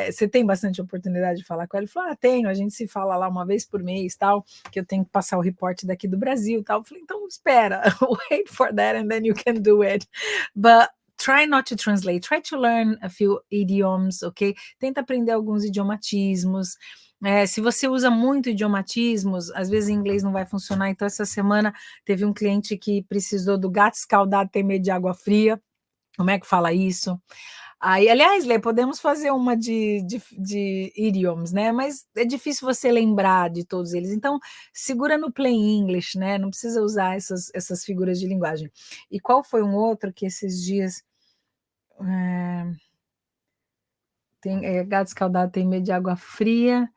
Você tem bastante oportunidade de falar com ela? Ele falou, tenho, a gente se fala lá uma vez por mês, tal, que eu tenho que passar o reporte daqui do Brasil, tal. Eu falei, então espera, wait for that and then you can do it. But try not to translate, try to learn a few idioms, ok? Tenta aprender alguns idiomatismos. Se você usa muito idiomatismos, às vezes em inglês não vai funcionar. Então, essa semana teve um cliente que precisou do gato escaldado tem medo de água fria. Como é que fala isso? Aí, aliás, Lê, podemos fazer uma de idioms, né? Mas é difícil você lembrar de todos eles. Então, segura no plain English, né? Não precisa usar essas figuras de linguagem. E qual foi um outro que esses dias... gato escaldado tem medo de água fria...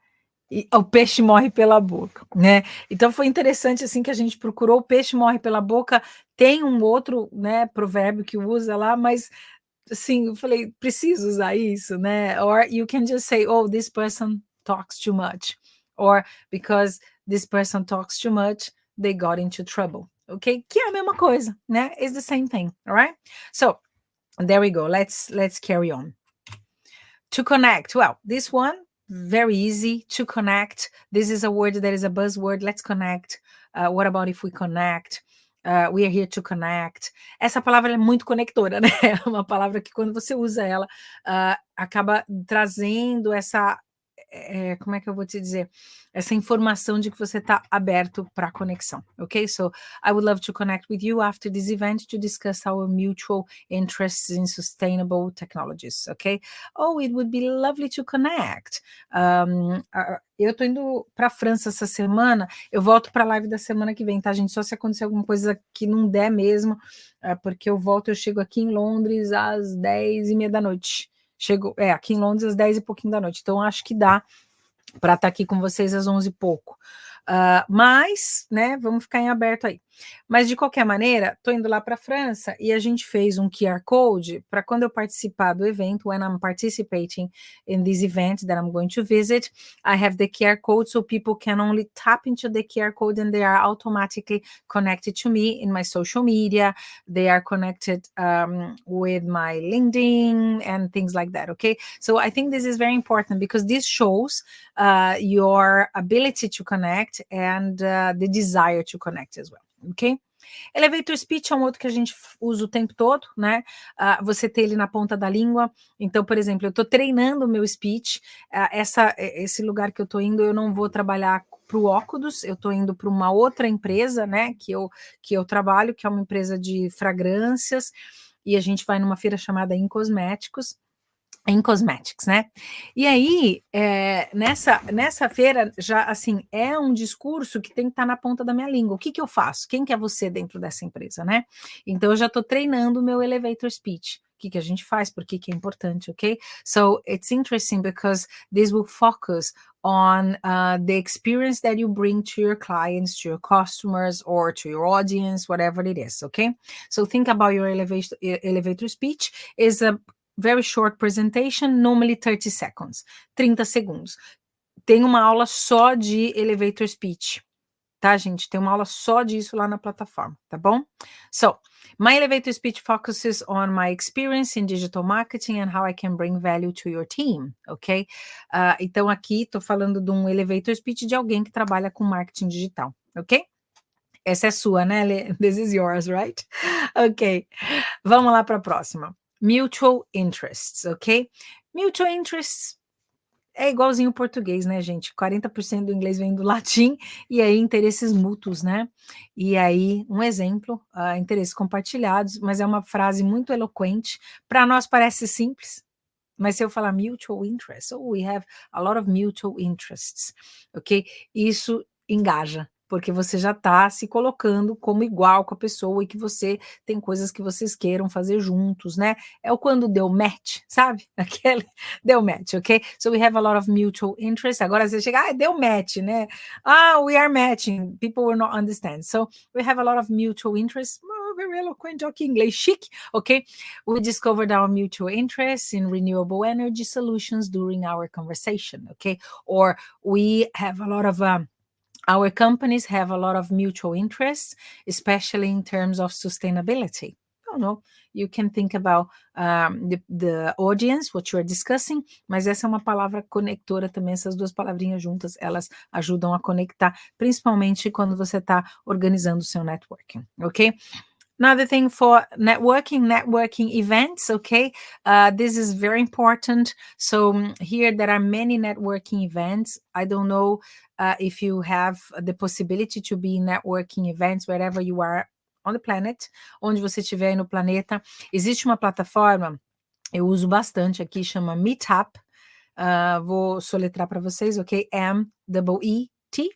E o peixe morre pela boca, né? Então foi interessante assim que a gente procurou o peixe morre pela boca. Tem um outro, né, provérbio que usa lá, mas assim, eu falei, preciso usar isso, né? Or you can just say, oh, this person talks too much, or because this person talks too much, they got into trouble, ok? Que é a mesma coisa, né? It's the same thing, all right? So there we go. Let's carry on. To connect, well, this one. Very easy to connect. This is a word that is a buzzword. Let's connect. What about if we connect? We are here to connect. Essa palavra é muito conectora, né? É uma palavra que quando você usa ela, acaba trazendo como é que eu vou te dizer? Essa informação de que você está aberto para a conexão, ok? So, I would love to connect with you after this event to discuss our mutual interests in sustainable technologies, ok? Oh, it would be lovely to connect. Eu tô indo para a França essa semana, eu volto para a live da semana que vem, tá, gente? Só se acontecer alguma coisa que não der mesmo, porque eu chego aqui em Londres às 10h30 da noite. Chego, aqui em Londres às 10 e pouquinho da noite, então acho que dá para estar aqui com vocês às 11 e pouco. Mas, né, vamos ficar em aberto aí. Mas, de qualquer maneira, estou indo lá para a França e a gente fez um QR Code para quando eu participar do evento, when I'm participating in this event that I'm going to visit, I have the QR code so people can only tap into the QR code and they are automatically connected to me in my social media. They are connected with my LinkedIn and things like that, okay? So I think this is very important because this shows your ability to connect and the desire to connect as well, ok? Elevator speech é um outro que a gente usa o tempo todo, né? Você ter ele na ponta da língua. Então, por exemplo, eu estou treinando o meu speech. Esse lugar que eu estou indo, eu não vou trabalhar para o Óculos, eu estou indo para uma outra empresa, né? Que eu trabalho, que é uma empresa de fragrâncias, e a gente vai numa feira chamada Incosméticos. Em cosmetics, né? E aí, nessa feira, já assim, é um discurso que tem que estar na ponta da minha língua. O que eu faço? Quem que é você dentro dessa empresa, né? Então, eu já estou treinando o meu elevator speech. O que a gente faz? Por que é importante, ok? So, it's interesting because this will focus on the experience that you bring to your clients, to your customers, or to your audience, whatever it is, okay? So, think about your elevator speech is a very short presentation, normally 30 seconds, 30 segundos. Tem uma aula só de elevator speech, tá, gente? Tem uma aula só disso lá na plataforma, tá bom? So, my elevator speech focuses on my experience in digital marketing and how I can bring value to your team, ok? Então, aqui tô falando de um elevator speech de alguém que trabalha com marketing digital, ok? Essa é sua, né, Lê? This is yours, right? Ok. Vamos lá para a próxima. Mutual interests, ok? Mutual interests é igualzinho o português, né, gente? 40% do inglês vem do latim, e aí interesses mútuos, né? E aí, um exemplo, interesses compartilhados, mas é uma frase muito eloquente. Para nós parece simples, mas se eu falar mutual interests, we have a lot of mutual interests, ok? Isso engaja, porque você já está se colocando como igual com a pessoa e que você tem coisas que vocês queiram fazer juntos, né? É o quando deu match, sabe? Aquele deu match, ok? So we have a lot of mutual interests. Agora você chega, deu match, né? We are matching. People will not understand. So we have a lot of mutual interests. Very eloquent, okay, English chic, okay? We discovered our mutual interests in renewable energy solutions during our conversation, okay? Or we have a lot of our companies have a lot of mutual interests, especially in terms of sustainability. I don't know, you can think about the audience, what you're discussing, mas essa é uma palavra conectora também, essas duas palavrinhas juntas, elas ajudam a conectar, principalmente quando você está organizando o seu networking, ok? Another thing for networking events, okay? This is very important. So here there are many networking events. I don't know if you have the possibility to be in networking events wherever you are on the planet, onde você estiver no planeta. Existe uma plataforma, eu uso bastante aqui, chama Meetup. Vou soletrar para vocês, ok? M-E-E-T,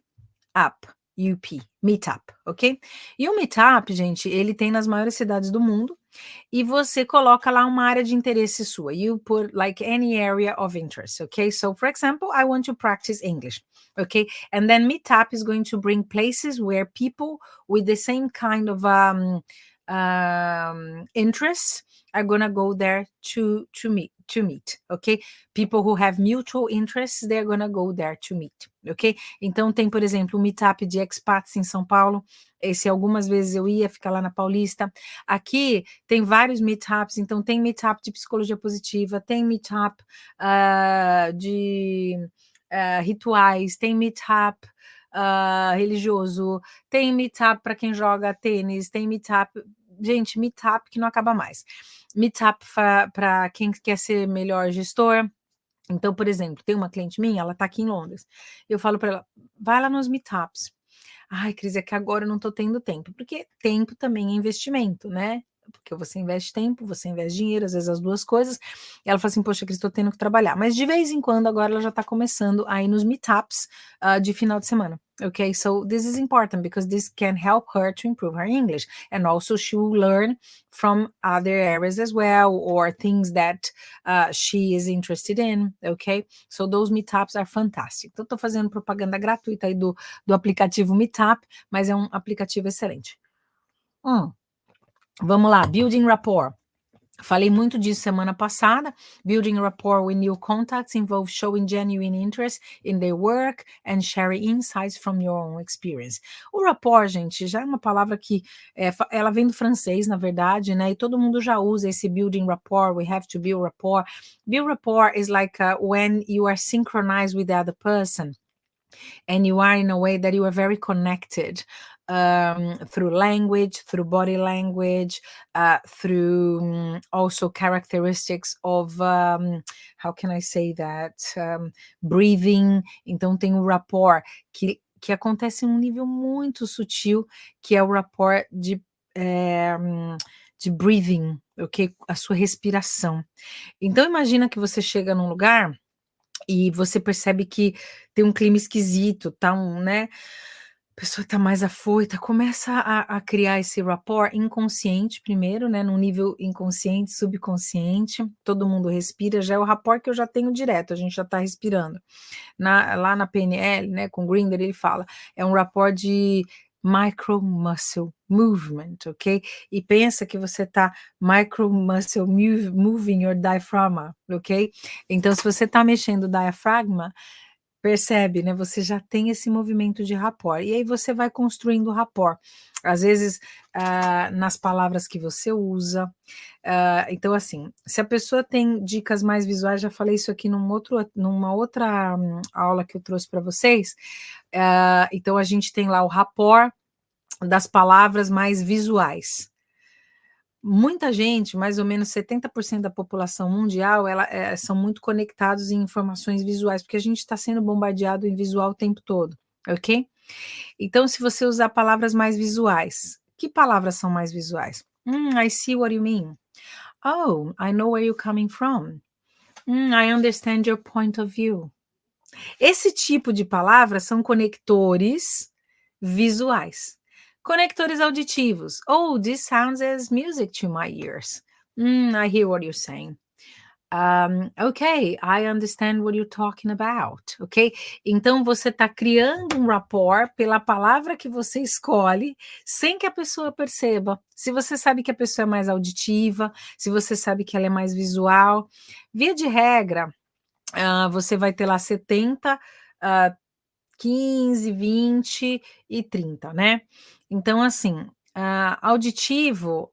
up. UP, Meetup, ok? E o Meetup, gente, ele tem nas maiores cidades do mundo e você coloca lá uma área de interesse sua. You put like any area of interest, okay? So, for example, I want to practice English, okay? And then Meetup is going to bring places where people with the same kind of interests are gonna go there to meet, ok? People who have mutual interests, they're gonna go there to meet, ok? Então tem, por exemplo, o meetup de expats em São Paulo. Esse algumas vezes eu ia ficar lá na Paulista. Aqui tem vários meetups, então tem meetup de psicologia positiva, tem meetup de rituais, tem meetup religioso, tem meetup para quem joga tênis, tem meetup, gente, meetup que não acaba mais. Meetup para quem quer ser melhor gestor, Então, por exemplo, tem uma cliente minha, ela tá aqui em Londres. Eu falo para ela, vai lá nos meetups. Ai, Cris, é que agora eu não tô tendo tempo, porque tempo também é investimento, né? Porque você investe tempo, você investe dinheiro, às vezes as duas coisas. E ela fala assim, poxa, Cris, tô tendo que trabalhar. Mas de vez em quando, agora ela já tá começando a ir nos meetups de final de semana. Okay, so this is important because this can help her to improve her English. And also she will learn from other areas as well, or things that she is interested in, okay? So those meetups are fantastic. Então, tô fazendo propaganda gratuita aí do aplicativo Meetup, mas é um aplicativo excelente. Vamos lá, building rapport. Falei muito disso semana passada. Building rapport with new contacts involves showing genuine interest in their work and sharing insights from your own experience. O rapport, gente, já é uma palavra que ela vem do francês, na verdade, né? E todo mundo já usa esse building rapport. We have to build rapport. Build rapport is like when you are synchronized with the other person. And you are in a way that you are very connected through language, through body language, through also characteristics of, how can I say that, breathing. Então tem o rapport que acontece em um nível muito sutil, que é o rapport de breathing, ok? A sua respiração. Então imagina que você chega num lugar e você percebe que tem um clima esquisito, tá né, a pessoa tá mais afoita, começa a criar esse rapport inconsciente primeiro, né, num nível inconsciente, subconsciente, todo mundo respira, já é o rapport que eu já tenho direto, a gente já tá respirando. Lá na PNL, né, com Grinder, ele fala, é um rapport de micro muscle movement, ok? E pensa que você tá micro muscle moving your diaphragm, ok? Então, se você tá mexendo o diafragma, percebe, né? Você já tem esse movimento de rapport. E aí você vai construindo rapport. Às vezes, nas palavras que você usa. Então, assim, se a pessoa tem dicas mais visuais, já falei isso aqui numa outra aula que eu trouxe para vocês. Então, a gente tem lá o rapport das palavras mais visuais. Muita gente, mais ou menos 70% da população mundial, são muito conectados em informações visuais, porque a gente está sendo bombardeado em visual o tempo todo, ok? Então, se você usar palavras mais visuais, que palavras são mais visuais? I see what you mean. Oh, I know where you're coming from. I understand your point of view. Esse tipo de palavras são conectores visuais. Conectores auditivos. Oh, this sounds as music to my ears. I hear what you're saying. Okay, I understand what you're talking about. Ok? Então você está criando um rapport pela palavra que você escolhe, sem que a pessoa perceba. Se você sabe que a pessoa é mais auditiva, se você sabe que ela é mais visual, via de regra, você vai ter lá 70, 15, 20 e 30, né? Então, assim, auditivo,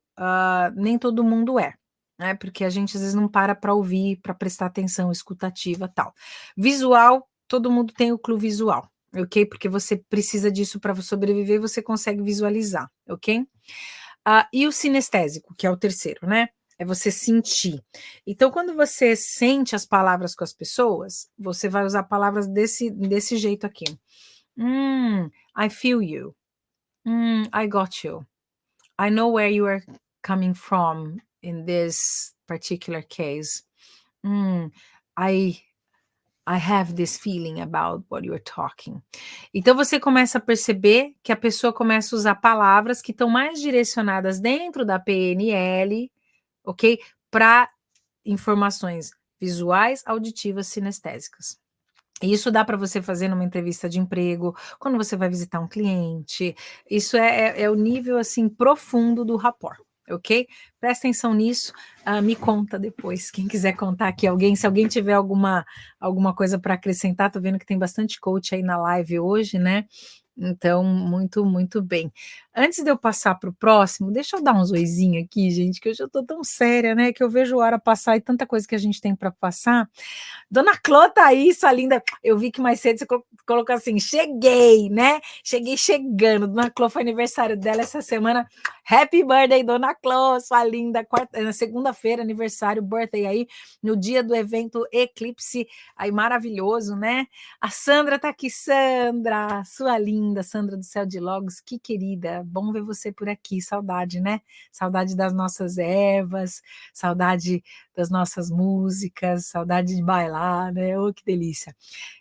nem todo mundo é, né? Porque a gente às vezes não para ouvir, para prestar atenção, escutativa, tal. Visual, todo mundo tem o clue visual, ok? Porque você precisa disso para sobreviver, você consegue visualizar, ok? E o sinestésico, que é o terceiro, né? É você sentir. Então, quando você sente as palavras com as pessoas, você vai usar palavras desse jeito aqui. I feel you. I got you. I know where you are coming from in this particular case. I have this feeling about what you're talking. Então você começa a perceber que a pessoa começa a usar palavras que estão mais direcionadas dentro da PNL, ok? Para informações visuais, auditivas, sinestésicas. E isso dá para você fazer numa entrevista de emprego, quando você vai visitar um cliente. Isso é o nível assim profundo do rapport, ok? Presta atenção nisso, me conta depois. Quem quiser contar aqui, se alguém tiver alguma coisa para acrescentar, tô vendo que tem bastante coach aí na live hoje, né? Então, muito, muito bem. Antes de eu passar para o próximo, deixa eu dar um zoizinho aqui, gente, que hoje eu tô tão séria, né? Que eu vejo a hora passar e tanta coisa que a gente tem para passar. Dona Clô tá aí, sua linda. Eu vi que mais cedo você colocou assim, cheguei, né? Cheguei chegando. Dona Clô foi aniversário dela essa semana. Happy birthday, Dona Clô, sua linda. Na segunda-feira, aniversário, birthday aí, no dia do evento Eclipse, aí maravilhoso, né? A Sandra tá aqui, Sandra, sua linda, Sandra do Céu de Logos, que querida. Bom ver você por aqui, saudade, né? Saudade das nossas ervas, saudade das nossas músicas, saudade de bailar, né? Oh, que delícia.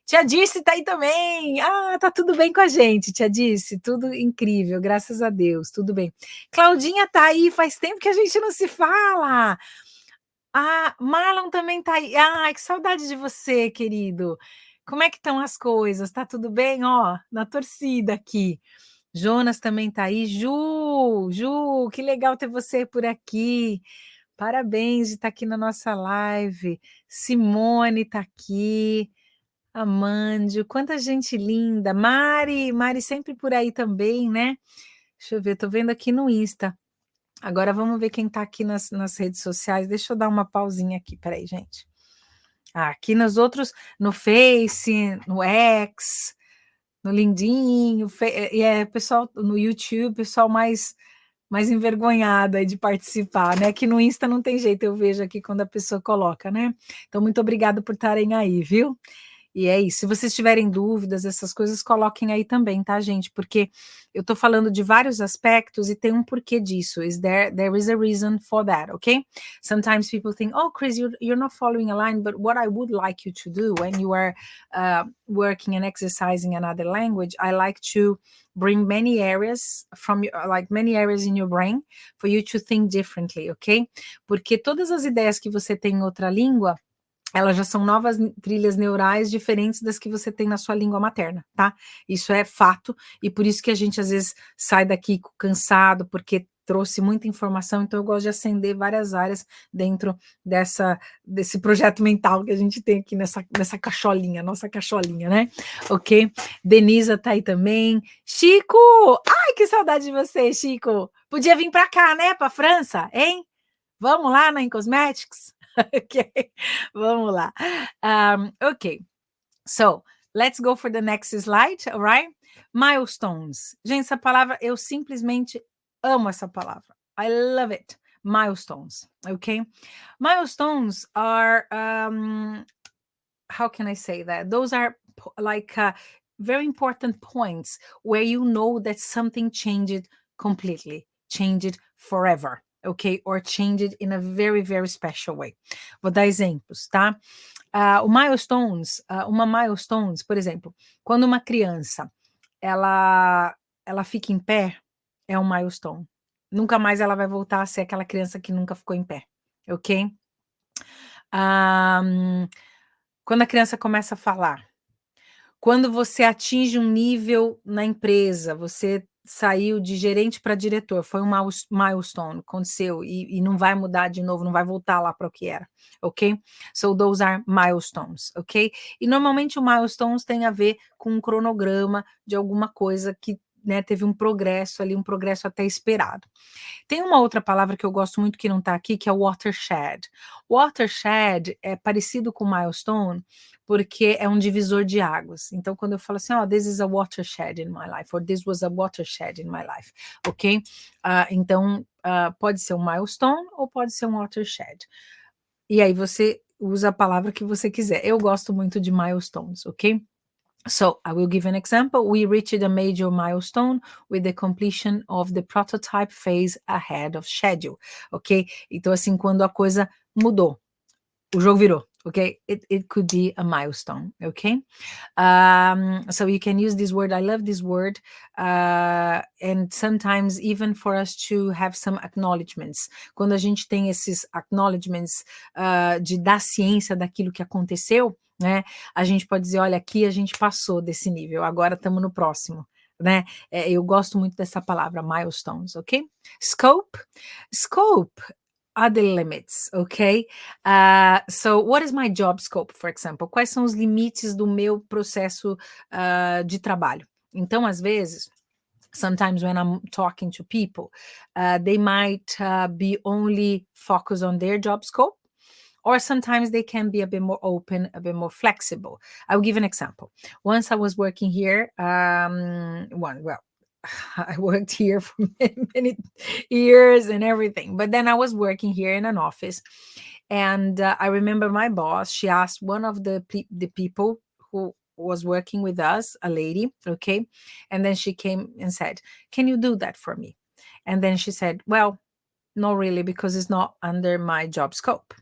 Tia Dirce tá aí também. Ah, tá tudo bem com a gente, Tia Dirce. Tudo incrível, graças a Deus, tudo bem. Claudinha tá aí, faz tempo que a gente não se fala. Ah, Marlon também tá aí. Ai, que saudade de você, querido. Como é que estão as coisas? Tá tudo bem? Ó, na torcida aqui. Jonas também tá aí. Ju, que legal ter você por aqui. Parabéns de estar aqui na nossa live. Simone tá aqui. Amândio, quanta gente linda. Mari sempre por aí também, né? Deixa eu ver, tô vendo aqui no Insta. Agora vamos ver quem tá aqui nas redes sociais. Deixa eu dar uma pausinha aqui, peraí, gente. Aqui nos outros, no Face, no X, no LinkedIn, e pessoal no YouTube, pessoal mais envergonhado aí de participar, né? Que no Insta não tem jeito, eu vejo aqui quando a pessoa coloca, né? Então, muito obrigada por estarem aí, viu? E é isso. Se vocês tiverem dúvidas, essas coisas, coloquem aí também, tá, gente? Porque eu tô falando de vários aspectos e tem um porquê disso. There is a reason for that, okay? Sometimes people think, oh, Chris, you're not following a line, but what I would like you to do when you are working and exercising another language, I like to bring many areas many areas in your brain for you to think differently, okay? Porque todas as ideias que você tem em outra língua, elas já são novas trilhas neurais diferentes das que você tem na sua língua materna, tá? Isso é fato, e por isso que a gente às vezes sai daqui cansado, porque trouxe muita informação, então eu gosto de acender várias áreas dentro desse projeto mental que a gente tem aqui nessa cacholinha, nossa cacholinha, né? Ok? Denisa tá aí também. Chico! Ai, que saudade de você, Chico! Podia vir para cá, né? Para França, hein? Vamos lá na Incosmetics? Ok, vamos lá. Ok, so let's go for the next slide, all right? Milestones. Gente, essa palavra, eu simplesmente amo essa palavra. I love it. Milestones, okay? Milestones are, how can I say that? Those are like very important points where you know that something changed completely, changed forever. Ok? Or change it in a very, very special way. Vou dar exemplos, tá? Uma milestones, por exemplo, quando uma criança ela fica em pé, é um milestone. Nunca mais ela vai voltar a ser aquela criança que nunca ficou em pé, ok? Quando a criança começa a falar, quando você atinge um nível na empresa, você saiu de gerente para diretor, foi um milestone, aconteceu, e não vai mudar de novo, não vai voltar lá para o que era, ok? So those are milestones, ok? E normalmente o milestones tem a ver com um cronograma de alguma coisa que, né, teve um progresso ali, um progresso até esperado. Tem uma outra palavra que eu gosto muito que não está aqui, que é watershed. Watershed é parecido com milestone, porque é um divisor de águas. Então, quando eu falo assim, this is a watershed in my life, or this was a watershed in my life, ok? Então, pode ser um milestone ou pode ser um watershed. E aí você usa a palavra que você quiser. Eu gosto muito de milestones, ok? So I will give an example. We reached a major milestone with the completion of the prototype phase ahead of schedule, ok? Então, assim, quando a coisa mudou, o jogo virou, ok? It could be a milestone, ok? So you can use this word. I love this word. And sometimes even for us to have some acknowledgements. Quando a gente tem esses acknowledgements de dar ciência daquilo que aconteceu, né? A gente pode dizer, olha, aqui a gente passou desse nível, agora estamos no próximo, né? Eu gosto muito dessa palavra, milestones, ok? Scope are the limits, ok? So what is my job scope, for example? Quais são os limites do meu processo de trabalho? Então, às vezes, sometimes when I'm talking to people, they might be only focused on their job scope, or sometimes they can be a bit more open, a bit more flexible. I'll give an example. Once I was working here, I worked here for many years and everything. But then I was working here in an office. And I remember my boss, she asked one of the people who was working with us, a lady, okay? And then she came and said, can you do that for me? And then she said, well, not really, because it's not under my job scope.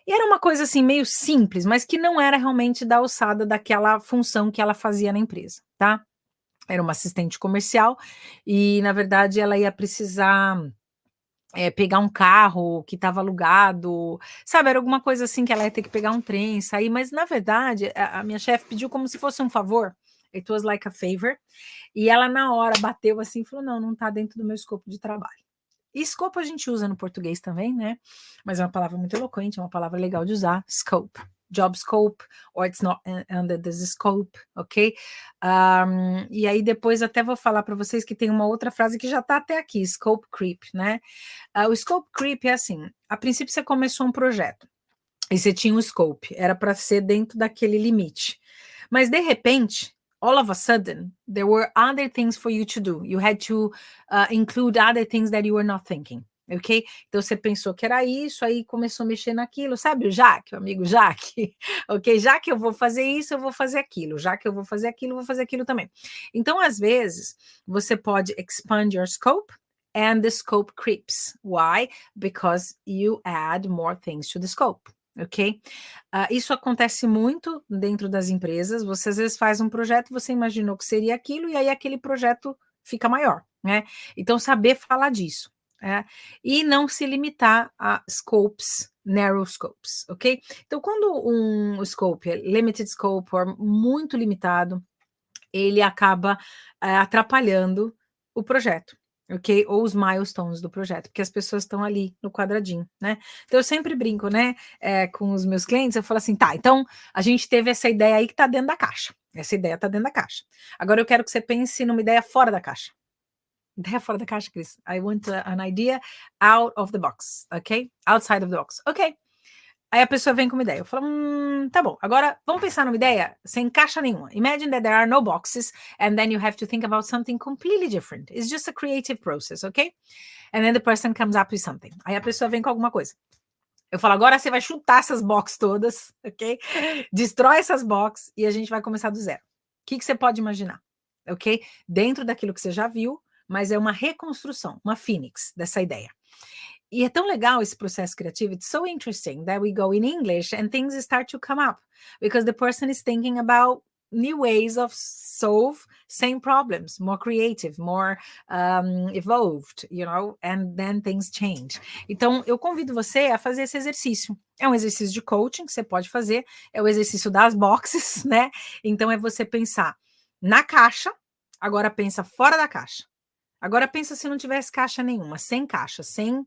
E era uma coisa assim meio simples, mas que não era realmente da alçada daquela função que ela fazia na empresa, tá? Era uma assistente comercial e, na verdade, ela ia precisar pegar um carro que estava alugado, sabe? Era alguma coisa assim que ela ia ter que pegar um trem, sair, mas na verdade a minha chefe pediu como se fosse um favor. It was like a favor. E ela na hora bateu assim e falou: não tá dentro do meu escopo de trabalho. E escopo a gente usa no português também, né? Mas é uma palavra muito eloquente, é uma palavra legal de usar, scope. Job scope, or it's not under the scope, ok? E aí depois até vou falar para vocês que tem uma outra frase que já está até aqui, scope creep, né? O scope creep é assim, a princípio você começou um projeto, e você tinha um scope, era para ser dentro daquele limite. Mas de repente, all of a sudden, there were other things for you to do. You had to include other things that you were not thinking. Ok? Então você pensou que era isso, aí começou a mexer naquilo, sabe o Jaque, o amigo Jaque? Ok? Já que eu vou fazer isso, eu vou fazer aquilo. Já que eu vou fazer aquilo, eu vou fazer aquilo também. Então, às vezes, você pode expand your scope and the scope creeps. Why? Because you add more things to the scope. Ok? Isso acontece muito dentro das empresas. Você às vezes faz um projeto, você imaginou que seria aquilo, e aí aquele projeto fica maior, né? Então, saber falar disso. E não se limitar a scopes, narrow scopes, ok? Então, quando um scope é limited scope ou muito limitado, ele acaba atrapalhando o projeto, ok? Ou os milestones do projeto, porque as pessoas estão ali no quadradinho, né? Então, eu sempre brinco, né, com os meus clientes, eu falo assim, tá, então, a gente teve essa ideia aí que tá dentro da caixa, essa ideia tá dentro da caixa. Agora, eu quero que você pense numa ideia fora da caixa. Ideia fora da caixa, Cris. I want an idea out of the box, ok? Outside of the box, ok. Aí a pessoa vem com uma ideia. Eu falo, tá bom. Agora, vamos pensar numa ideia sem caixa nenhuma. Imagine that there are no boxes and then you have to think about something completely different. It's just a creative process, ok? And then the person comes up with something. Aí a pessoa vem com alguma coisa. Eu falo, agora você vai chutar essas boxes todas, ok? Destrói essas boxes e a gente vai começar do zero. O que você pode imaginar, ok? Dentro daquilo que você já viu, mas é uma reconstrução, uma phoenix dessa ideia. E é tão legal esse processo criativo, it's so interesting that we go in English and things start to come up, because the person is thinking about new ways of solve same problems, more creative, more evolved, you know, and then things change. Então, eu convido você a fazer esse exercício. É um exercício de coaching que você pode fazer, é o exercício das boxes, né? Então, é você pensar na caixa, agora pensa fora da caixa. Agora pensa se não tivesse caixa nenhuma, sem caixa, sem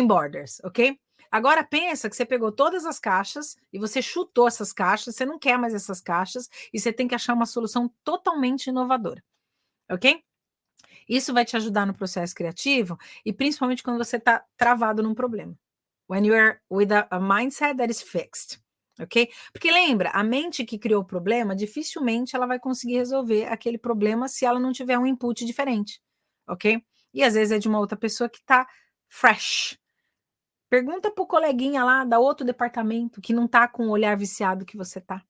borders, ok? Agora pensa que você pegou todas as caixas e você chutou essas caixas, você não quer mais essas caixas e você tem que achar uma solução totalmente inovadora, ok? Isso vai te ajudar no processo criativo e principalmente quando você está travado num problema. When you're with a mindset that is fixed, ok? Porque lembra, a mente que criou o problema, dificilmente ela vai conseguir resolver aquele problema se ela não tiver um input diferente, ok? E às vezes é de uma outra pessoa que está fresh. Pergunta pro coleguinha lá da outro departamento que não tá com o olhar viciado que você tá.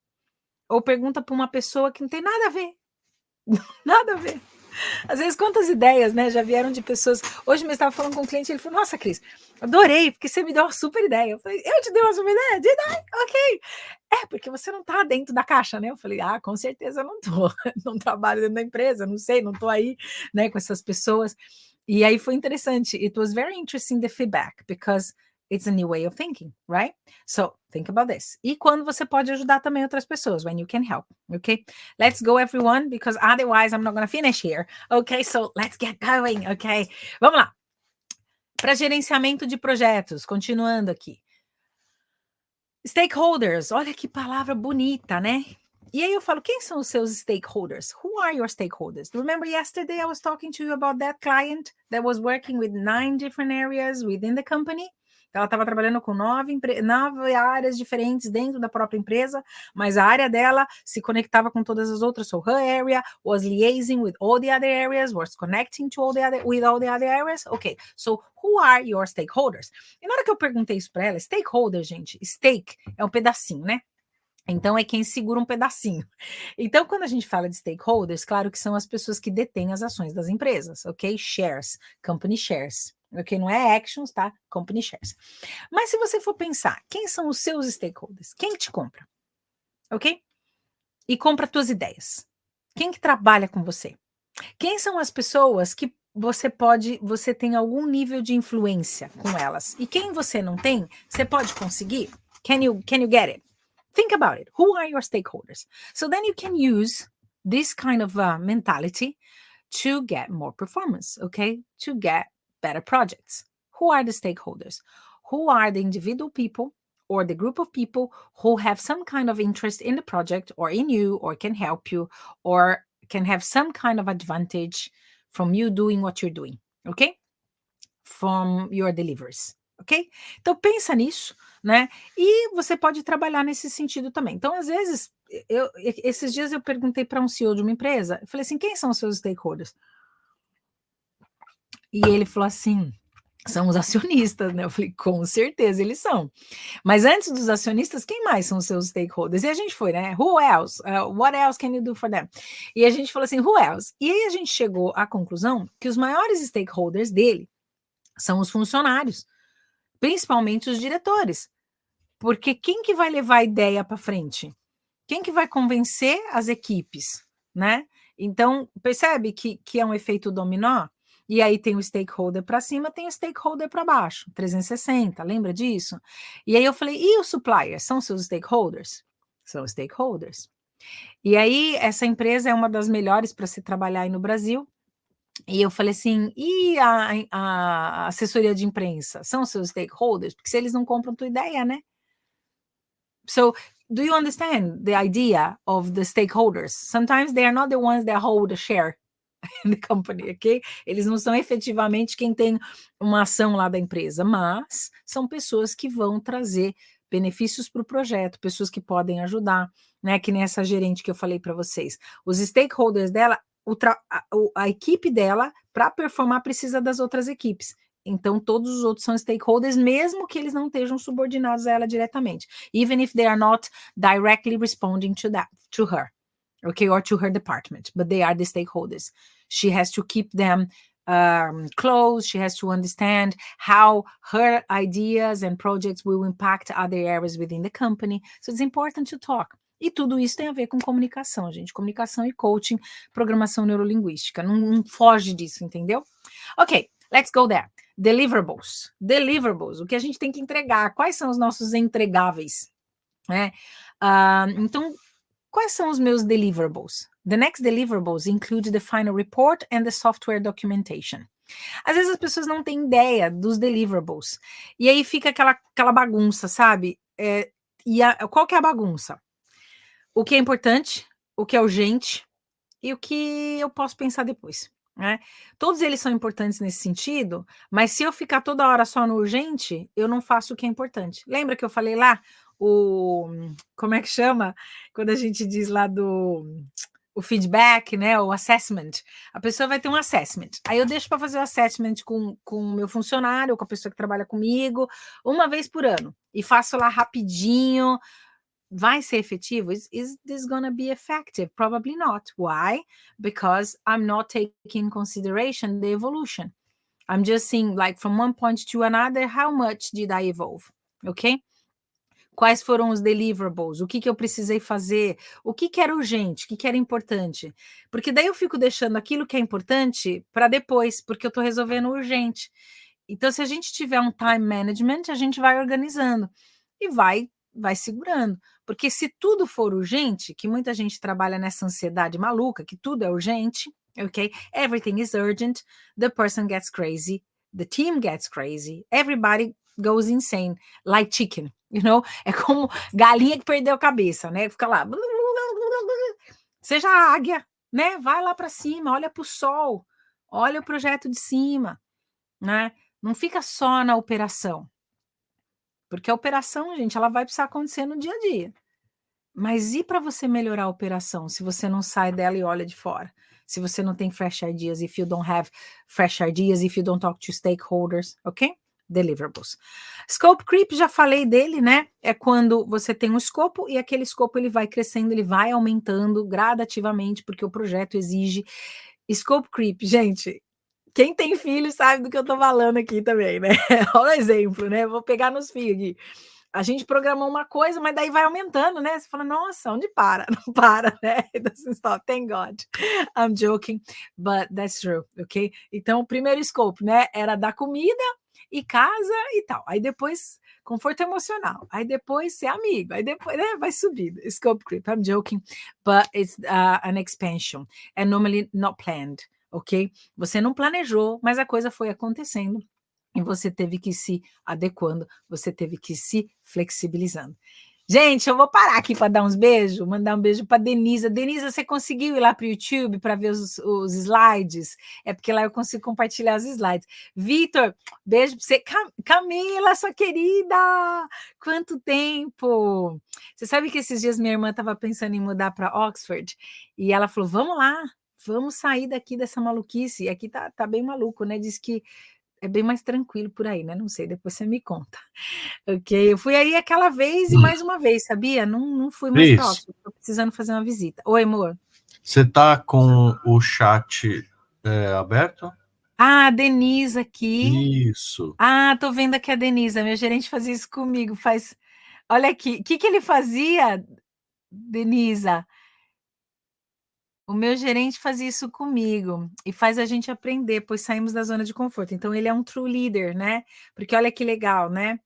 Ou pergunta para uma pessoa que não tem nada a ver. Nada a ver. Às vezes, quantas ideias, né, já vieram de pessoas. Hoje eu estava falando com um cliente, ele falou, nossa, Cris, adorei, porque você me deu uma super ideia. Eu falei, eu te dei uma super ideia? Did I? Ok. Porque você não tá dentro da caixa, né? Eu falei, com certeza eu não tô. Não trabalho dentro da empresa, não sei, não tô aí, né, com essas pessoas. E aí foi interessante. It was very interesting the feedback, because it's a new way of thinking, right? So think about this. E quando você pode ajudar também outras pessoas, when you can help, okay? Let's go, everyone, because otherwise I'm not going to finish here. Okay, so let's get going, okay? Vamos lá. Para gerenciamento de projetos, continuando aqui. Stakeholders, olha que palavra bonita, né? E aí eu falo, quem são os seus stakeholders? Who are your stakeholders? Remember yesterday I was talking to you about that client that was working with 9 different areas within the company? Ela estava trabalhando com 9 áreas diferentes dentro da própria empresa, mas a área dela se conectava com todas as outras. So her area was liaising with all the other areas, was connecting to all the other areas. Okay, so who are your stakeholders? E na hora que eu perguntei isso para ela, stakeholder, gente, stake é um pedacinho, né? Então, é quem segura um pedacinho. Então, quando a gente fala de stakeholders, claro que são as pessoas que detêm as ações das empresas, ok? Shares, company shares, ok? Não é actions, tá? Company shares. Mas se você for pensar, quem são os seus stakeholders? Quem te compra, ok? E compra tuas ideias. Quem que trabalha com você? Quem são as pessoas que você tem algum nível de influência com elas? E quem você não tem, você pode conseguir? Can you get it? Think about it. Who are your stakeholders? So then you can use this kind of mentality to get more performance, okay? To get better projects. Who are the stakeholders? Who are the individual people or the group of people who have some kind of interest in the project or in you or can help you or can have some kind of advantage from you doing what you're doing, okay? From your deliveries, ok? Então pensa nisso, né? E você pode trabalhar nesse sentido também. Então, às vezes, esses dias eu perguntei para um CEO de uma empresa, eu falei assim, quem são os seus stakeholders? E ele falou assim, são os acionistas, né? Eu falei, com certeza eles são. Mas antes dos acionistas, quem mais são os seus stakeholders? E a gente foi, né? Who else? What else can you do for them? E a gente falou assim, who else? E aí a gente chegou à conclusão que os maiores stakeholders dele são os funcionários, principalmente os diretores. Porque quem que vai levar a ideia para frente? Quem que vai convencer as equipes, né? Então, percebe que é um efeito dominó? E aí tem o stakeholder para cima, tem o stakeholder para baixo, 360, lembra disso? E aí eu falei, e os suppliers, são seus stakeholders? São stakeholders. E aí essa empresa é uma das melhores para se trabalhar aí no Brasil, e eu falei assim, e a assessoria de imprensa, são seus stakeholders? Porque se eles não compram tua ideia, né? So, do you understand the idea of the stakeholders? Sometimes they are not the ones that hold a share in the company, ok? Eles não são efetivamente quem tem uma ação lá da empresa, mas são pessoas que vão trazer benefícios para o projeto, pessoas que podem ajudar, né? Que nem essa gerente que eu falei para vocês. Os stakeholders dela, a equipe dela, para performar, precisa das outras equipes. Então, todos os outros são stakeholders, mesmo que eles não estejam subordinados a ela diretamente. Even if they are not directly responding to her, okay, or to her department, but they are the stakeholders. She has to keep them close. She has to understand how her ideas and projects will impact other areas within the company. So it's important to talk. E tudo isso tem a ver com comunicação, gente. Comunicação e coaching, programação neurolinguística. Não foge disso, entendeu? Ok, let's go there. Deliverables. Deliverables. O que a gente tem que entregar. Quais são os nossos entregáveis? Né? Então, quais são os meus deliverables? The next deliverables include the final report and the software documentation. Às vezes as pessoas não têm ideia dos deliverables. E aí fica aquela bagunça, sabe? Qual que é a bagunça? O que é importante, o que é urgente e o que eu posso pensar depois, né? Todos eles são importantes nesse sentido, mas se eu ficar toda hora só no urgente, eu não faço o que é importante. Lembra que eu falei lá, como é que chama? Quando a gente diz lá o feedback, né, o assessment. A pessoa vai ter um assessment. Aí eu deixo para fazer o assessment com o meu funcionário, ou com a pessoa que trabalha comigo, uma vez por ano. E faço lá rapidinho. Vai ser efetivo? Is this gonna be effective? Probably not. Why? Because I'm not taking in consideration the evolution. I'm just seeing, like, from one point to another, how much did I evolve? Ok? Quais foram os deliverables? O que eu precisei fazer? O que era urgente? O que era importante? Porque daí eu fico deixando aquilo que é importante para depois, porque eu estou resolvendo o urgente. Então, se a gente tiver um time management, a gente vai organizando e vai segurando. Porque se tudo for urgente, que muita gente trabalha nessa ansiedade maluca, que tudo é urgente, ok? Everything is urgent, the person gets crazy, the team gets crazy, everybody goes insane, like chicken, you know? É como galinha que perdeu a cabeça, né? Fica lá. Seja a águia, né? Vai lá para cima, olha para o sol, olha o projeto de cima, né? Não fica só na operação. Porque a operação, gente, ela vai precisar acontecer no dia a dia. Mas e para você melhorar a operação, se você não sai dela e olha de fora? Se você não tem fresh ideas, if you don't have fresh ideas, if you don't talk to stakeholders, ok? Deliverables. Scope creep, já falei dele, né? É quando você tem um escopo e aquele escopo ele vai crescendo, ele vai aumentando gradativamente, porque o projeto exige. Scope creep, gente, quem tem filho sabe do que eu tô falando aqui também, né? Olha o exemplo, né? Vou pegar nos filhos aqui. A gente programou uma coisa, mas daí vai aumentando, né? Você fala, nossa, onde para? Não para, né? It doesn't stop. Thank God. I'm joking, but that's true, ok? Então, o primeiro scope, né, era da comida e casa e tal. Aí depois, conforto emocional. Aí depois, ser amigo. Aí depois, né, vai subindo. Scope creep. I'm joking, but it's an expansion and normally not planned, ok? Você não planejou, mas a coisa foi acontecendo. E você teve que ir se adequando, você teve que ir se flexibilizando. Gente, eu vou parar aqui para dar uns beijos, mandar um beijo para Denisa. Denisa, você conseguiu ir lá para o YouTube para ver os slides? É porque lá eu consigo compartilhar os slides. Vitor, beijo para você. Camila, sua querida! Quanto tempo! Você sabe que esses dias minha irmã estava pensando em mudar para Oxford e ela falou: vamos lá, vamos sair daqui dessa maluquice. E aqui tá bem maluco, né? Diz que é bem mais tranquilo por aí, né? Não sei, depois você me conta. Ok, eu fui aí aquela vez e mais uma vez, sabia? Não fui mais para Oxford, estou precisando fazer uma visita. Oi, amor. Você tá com o chat aberto? Ah, a Denise aqui. Isso. Ah, tô vendo aqui a Denise, meu gerente fazia isso comigo, faz... Olha aqui, o que ele fazia, Denisa? O meu gerente fazia isso comigo e faz a gente aprender, pois saímos da zona de conforto. Então, ele é um true leader, né? Porque olha que legal, né?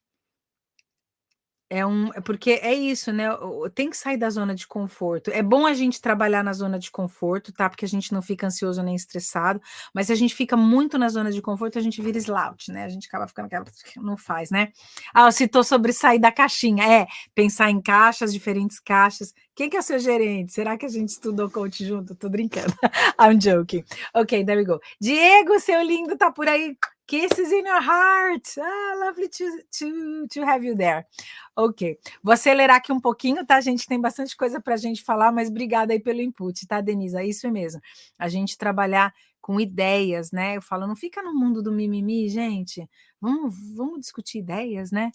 Porque é isso, né? Tem que sair da zona de conforto. É bom a gente trabalhar na zona de conforto, tá? Porque a gente não fica ansioso nem estressado, mas se a gente fica muito na zona de conforto, a gente vira slouch, né? A gente acaba ficando aquela. Não faz, né? Ah, citou sobre sair da caixinha. Pensar em caixas, diferentes caixas. Quem que é o seu gerente? Será que a gente estudou coach junto? Tô brincando. I'm joking. Ok, there we go. Diego, seu lindo, tá por aí. Kisses in your heart. Lovely to have you there. Ok, vou acelerar aqui um pouquinho, tá, gente? Tem bastante coisa para a gente falar, mas obrigada aí pelo input, tá, Denise? É isso mesmo. A gente trabalhar com ideias, né? Eu falo, não fica no mundo do mimimi, gente. Vamos discutir ideias, né?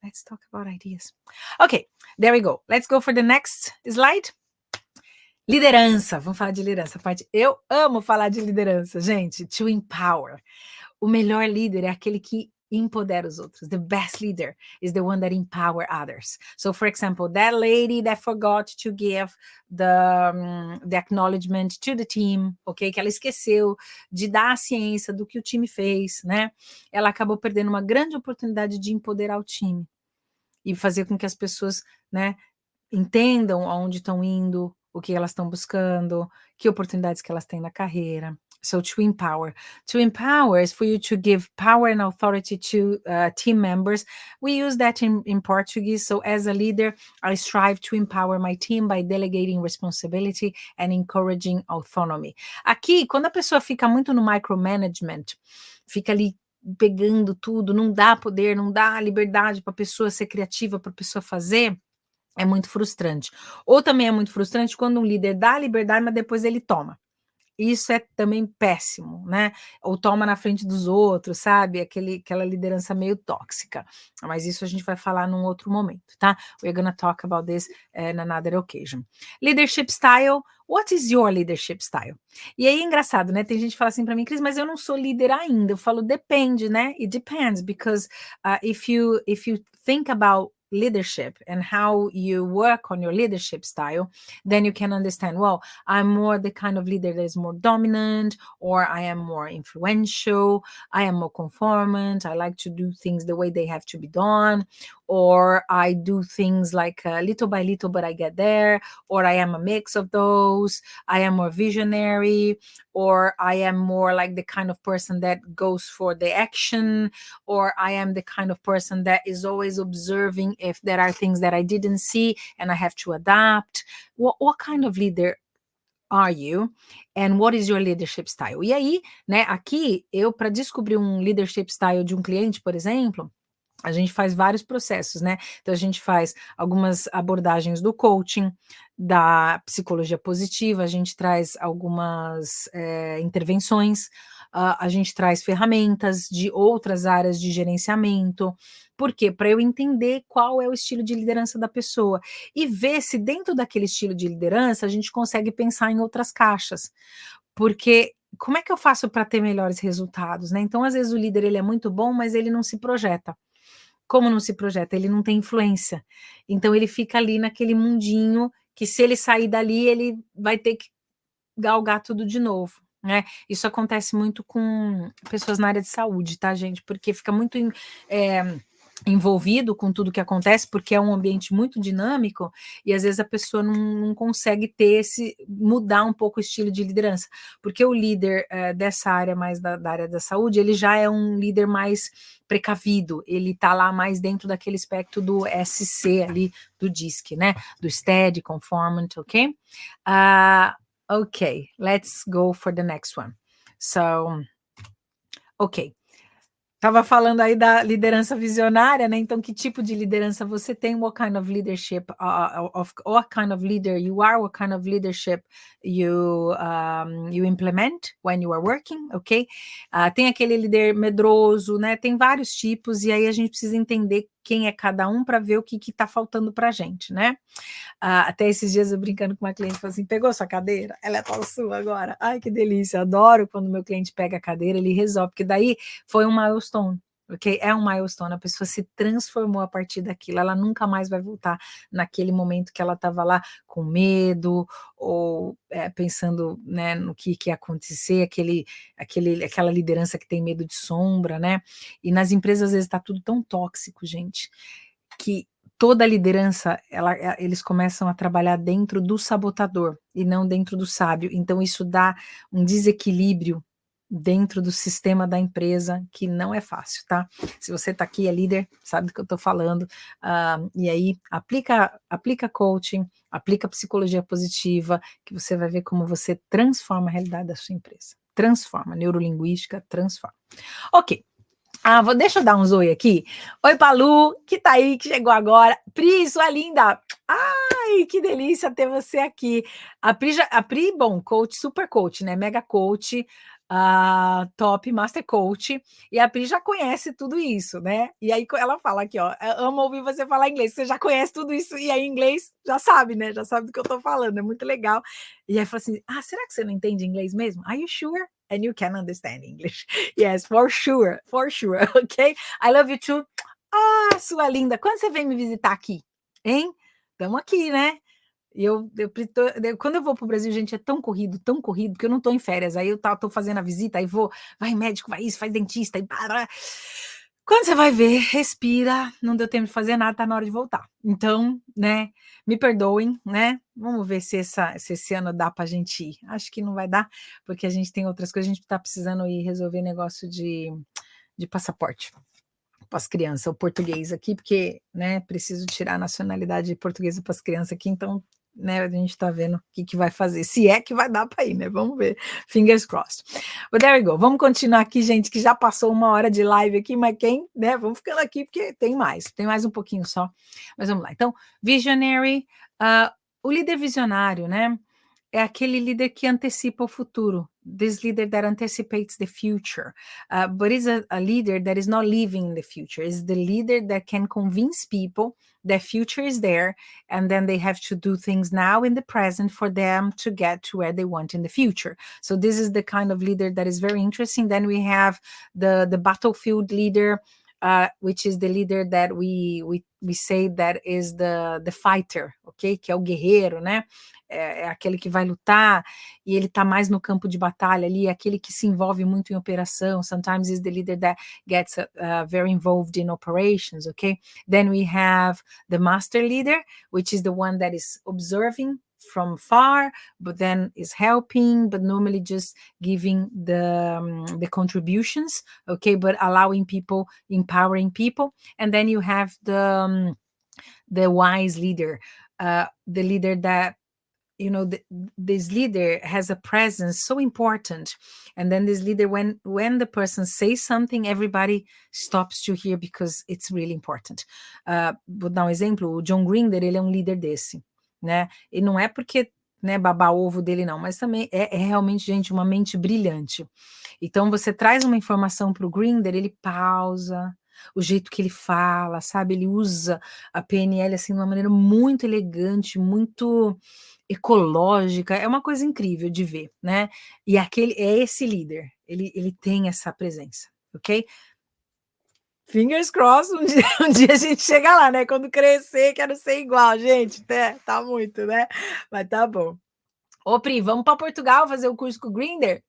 Let's talk about ideas. Ok, there we go. Let's go for the next slide. Liderança, vamos falar de liderança. Eu amo falar de liderança, gente. To empower. O melhor líder é aquele que empodera os outros. The best leader is the one that empower others. So, for example, that lady that forgot to give the acknowledgement to the team, ok? Que ela esqueceu de dar a ciência do que o time fez, né? Ela acabou perdendo uma grande oportunidade de empoderar o time e fazer com que as pessoas, né, entendam aonde estão indo, o que elas estão buscando, que oportunidades que elas têm na carreira. So to empower is for you to give power and authority to team members. We use that in Portuguese. So as a leader, I strive to empower my team by delegating responsibility and encouraging autonomy. Aqui, quando a pessoa fica muito no micromanagement, fica ali pegando tudo, não dá poder, não dá liberdade para a pessoa ser criativa, para a pessoa fazer, é muito frustrante. Ou também é muito frustrante quando um líder dá liberdade, mas depois ele toma. Isso é também péssimo, né? Ou toma na frente dos outros, sabe? Aquela liderança meio tóxica. Mas isso a gente vai falar num outro momento, tá? We're gonna talk about this in another occasion. Leadership style. What is your leadership style? E aí é engraçado, né? Tem gente que fala assim para mim, Cris, mas eu não sou líder ainda. Eu falo, depende, né? It depends, because if you think about leadership and how you work on your leadership style, then you can understand, well, I'm more the kind of leader that is more dominant, or I am more influential, I am more conformant, I like to do things the way they have to be done, or I do things like little by little, but I get there, or I am a mix of those, I am more visionary, or I am more like the kind of person that goes for the action, or I am the kind of person that is always observing if there are things that I didn't see and I have to adapt. What kind of leader are you? And what is your leadership style? E aí, né, aqui, para descobrir um leadership style de um cliente, por exemplo, A gente faz vários processos, né? Então, a gente faz algumas abordagens do coaching, da psicologia positiva, a gente traz algumas intervenções, a gente traz ferramentas de outras áreas de gerenciamento. Por quê? Para eu entender qual é o estilo de liderança da pessoa e ver se dentro daquele estilo de liderança a gente consegue pensar em outras caixas. Porque como é que eu faço para ter melhores resultados, né? Então, às vezes, o líder ele é muito bom, mas ele não se projeta. Como não se projeta? Ele não tem influência. Então ele fica ali naquele mundinho que se ele sair dali, ele vai ter que galgar tudo de novo, né? Isso acontece muito com pessoas na área de saúde, tá, gente? Porque fica muito envolvido com tudo que acontece, porque é um ambiente muito dinâmico, e às vezes a pessoa não consegue ter mudar um pouco o estilo de liderança, porque o líder dessa área mais da área da saúde, ele já é um líder mais precavido, ele tá lá mais dentro daquele espectro do SC ali, do DISC, né, do Steady, Conformant, ok? Ok, let's go for the next one. So, ok. Estava falando aí da liderança visionária, né? Então, que tipo de liderança você tem? What kind of leadership, what kind of leader you are? What kind of leadership you implement when you are working, ok? Tem aquele líder medroso, né? Tem vários tipos, e aí a gente precisa entender quem é cada um para ver o que está faltando para a gente, né? Até esses dias eu brincando com uma cliente, falei assim, pegou sua cadeira? Ela é toda sua agora. Ai, que delícia, adoro quando meu cliente pega a cadeira, ele resolve, porque daí foi um milestone, ok? É um milestone, a pessoa se transformou a partir daquilo, ela nunca mais vai voltar naquele momento que ela estava lá com medo, ou pensando, né, no que ia acontecer, aquela liderança que tem medo de sombra, né? E nas empresas, às vezes, está tudo tão tóxico, gente, que toda a liderança, eles começam a trabalhar dentro do sabotador e não dentro do sábio. Então, isso dá um desequilíbrio dentro do sistema da empresa que não é fácil, tá? Se você tá aqui, é líder, sabe do que eu tô falando. E aí, aplica coaching, aplica psicologia positiva, que você vai ver como você transforma a realidade da sua empresa. Transforma, neurolinguística, transforma. Ok. Deixa eu dar um oi aqui. Oi, Palu, que tá aí, que chegou agora. Pri, sua linda. Ai, que delícia ter você aqui. A Pri, bom, coach, super coach, né? Mega coach, top, master coach. E a Pri já conhece tudo isso, né? E aí ela fala aqui, ó, amo ouvir você falar inglês. Você já conhece tudo isso e aí inglês já sabe, né? Já sabe do que eu tô falando, é muito legal. E aí fala assim, será que você não entende inglês mesmo? Are you sure? And you can understand English. Yes, for sure, ok? I love you too. Sua linda, quando você vem me visitar aqui? Hein? Estamos aqui, né? Quando eu vou para o Brasil, gente, é tão corrido, que eu não estou em férias. Aí eu tô fazendo a visita, aí vai médico, vai isso, faz dentista, e para. Quando você vai ver, respira, não deu tempo de fazer nada, tá na hora de voltar. Então, né, me perdoem, né? Vamos ver se esse ano dá pra gente ir. Acho que não vai dar, porque a gente tem outras coisas, a gente tá precisando ir resolver negócio de passaporte para as crianças, o português aqui, porque, né, preciso tirar a nacionalidade portuguesa para as crianças aqui, então, né, a gente tá vendo o que vai fazer, se é que vai dar para ir, né, vamos ver, fingers crossed. But there we go, vamos continuar aqui, gente, que já passou 1 hora de live aqui, mas né, vamos ficando aqui, porque tem mais um pouquinho só, mas vamos lá. Então, visionary, o líder visionário, né, é aquele líder que antecipa o futuro. This leader that anticipates the future. But is a leader that is not living in the future. Is the leader that can convince people that future is there, and then they have to do things now in the present for them to get to where they want in the future. So this is the kind of leader that is very interesting. Then we have the battlefield leader, which is the leader that we say that is the fighter, ok? Que é o guerreiro, né? É aquele que vai lutar e ele tá mais no campo de batalha ali, é aquele que se envolve muito em operação. Sometimes is the leader that gets very involved in operations, okay? Then we have the master leader, which is the one that is observing from far, but then is helping, but normally just giving the contributions, okay, but allowing people, empowering people. And then you have the wise leader, the leader that this leader has a presence so important, and then this leader, when the person says something, everybody stops to hear because it's really important. Vou dar um exemplo, o John Grinder, ele é um líder desse, né? E não é porque, né, babar ovo dele não, mas também é realmente, gente, uma mente brilhante. Então você traz uma informação para o Grinder, ele pausa, o jeito que ele fala, sabe? Ele usa a PNL assim de uma maneira muito elegante, muito ecológica, é uma coisa incrível de ver, né? E esse líder, ele tem essa presença, ok? Fingers crossed, um dia a gente chega lá, né? Quando crescer, quero ser igual, gente, tá muito, né? Mas tá bom. Ô, Pri, vamos para Portugal fazer o curso com o Grinder? O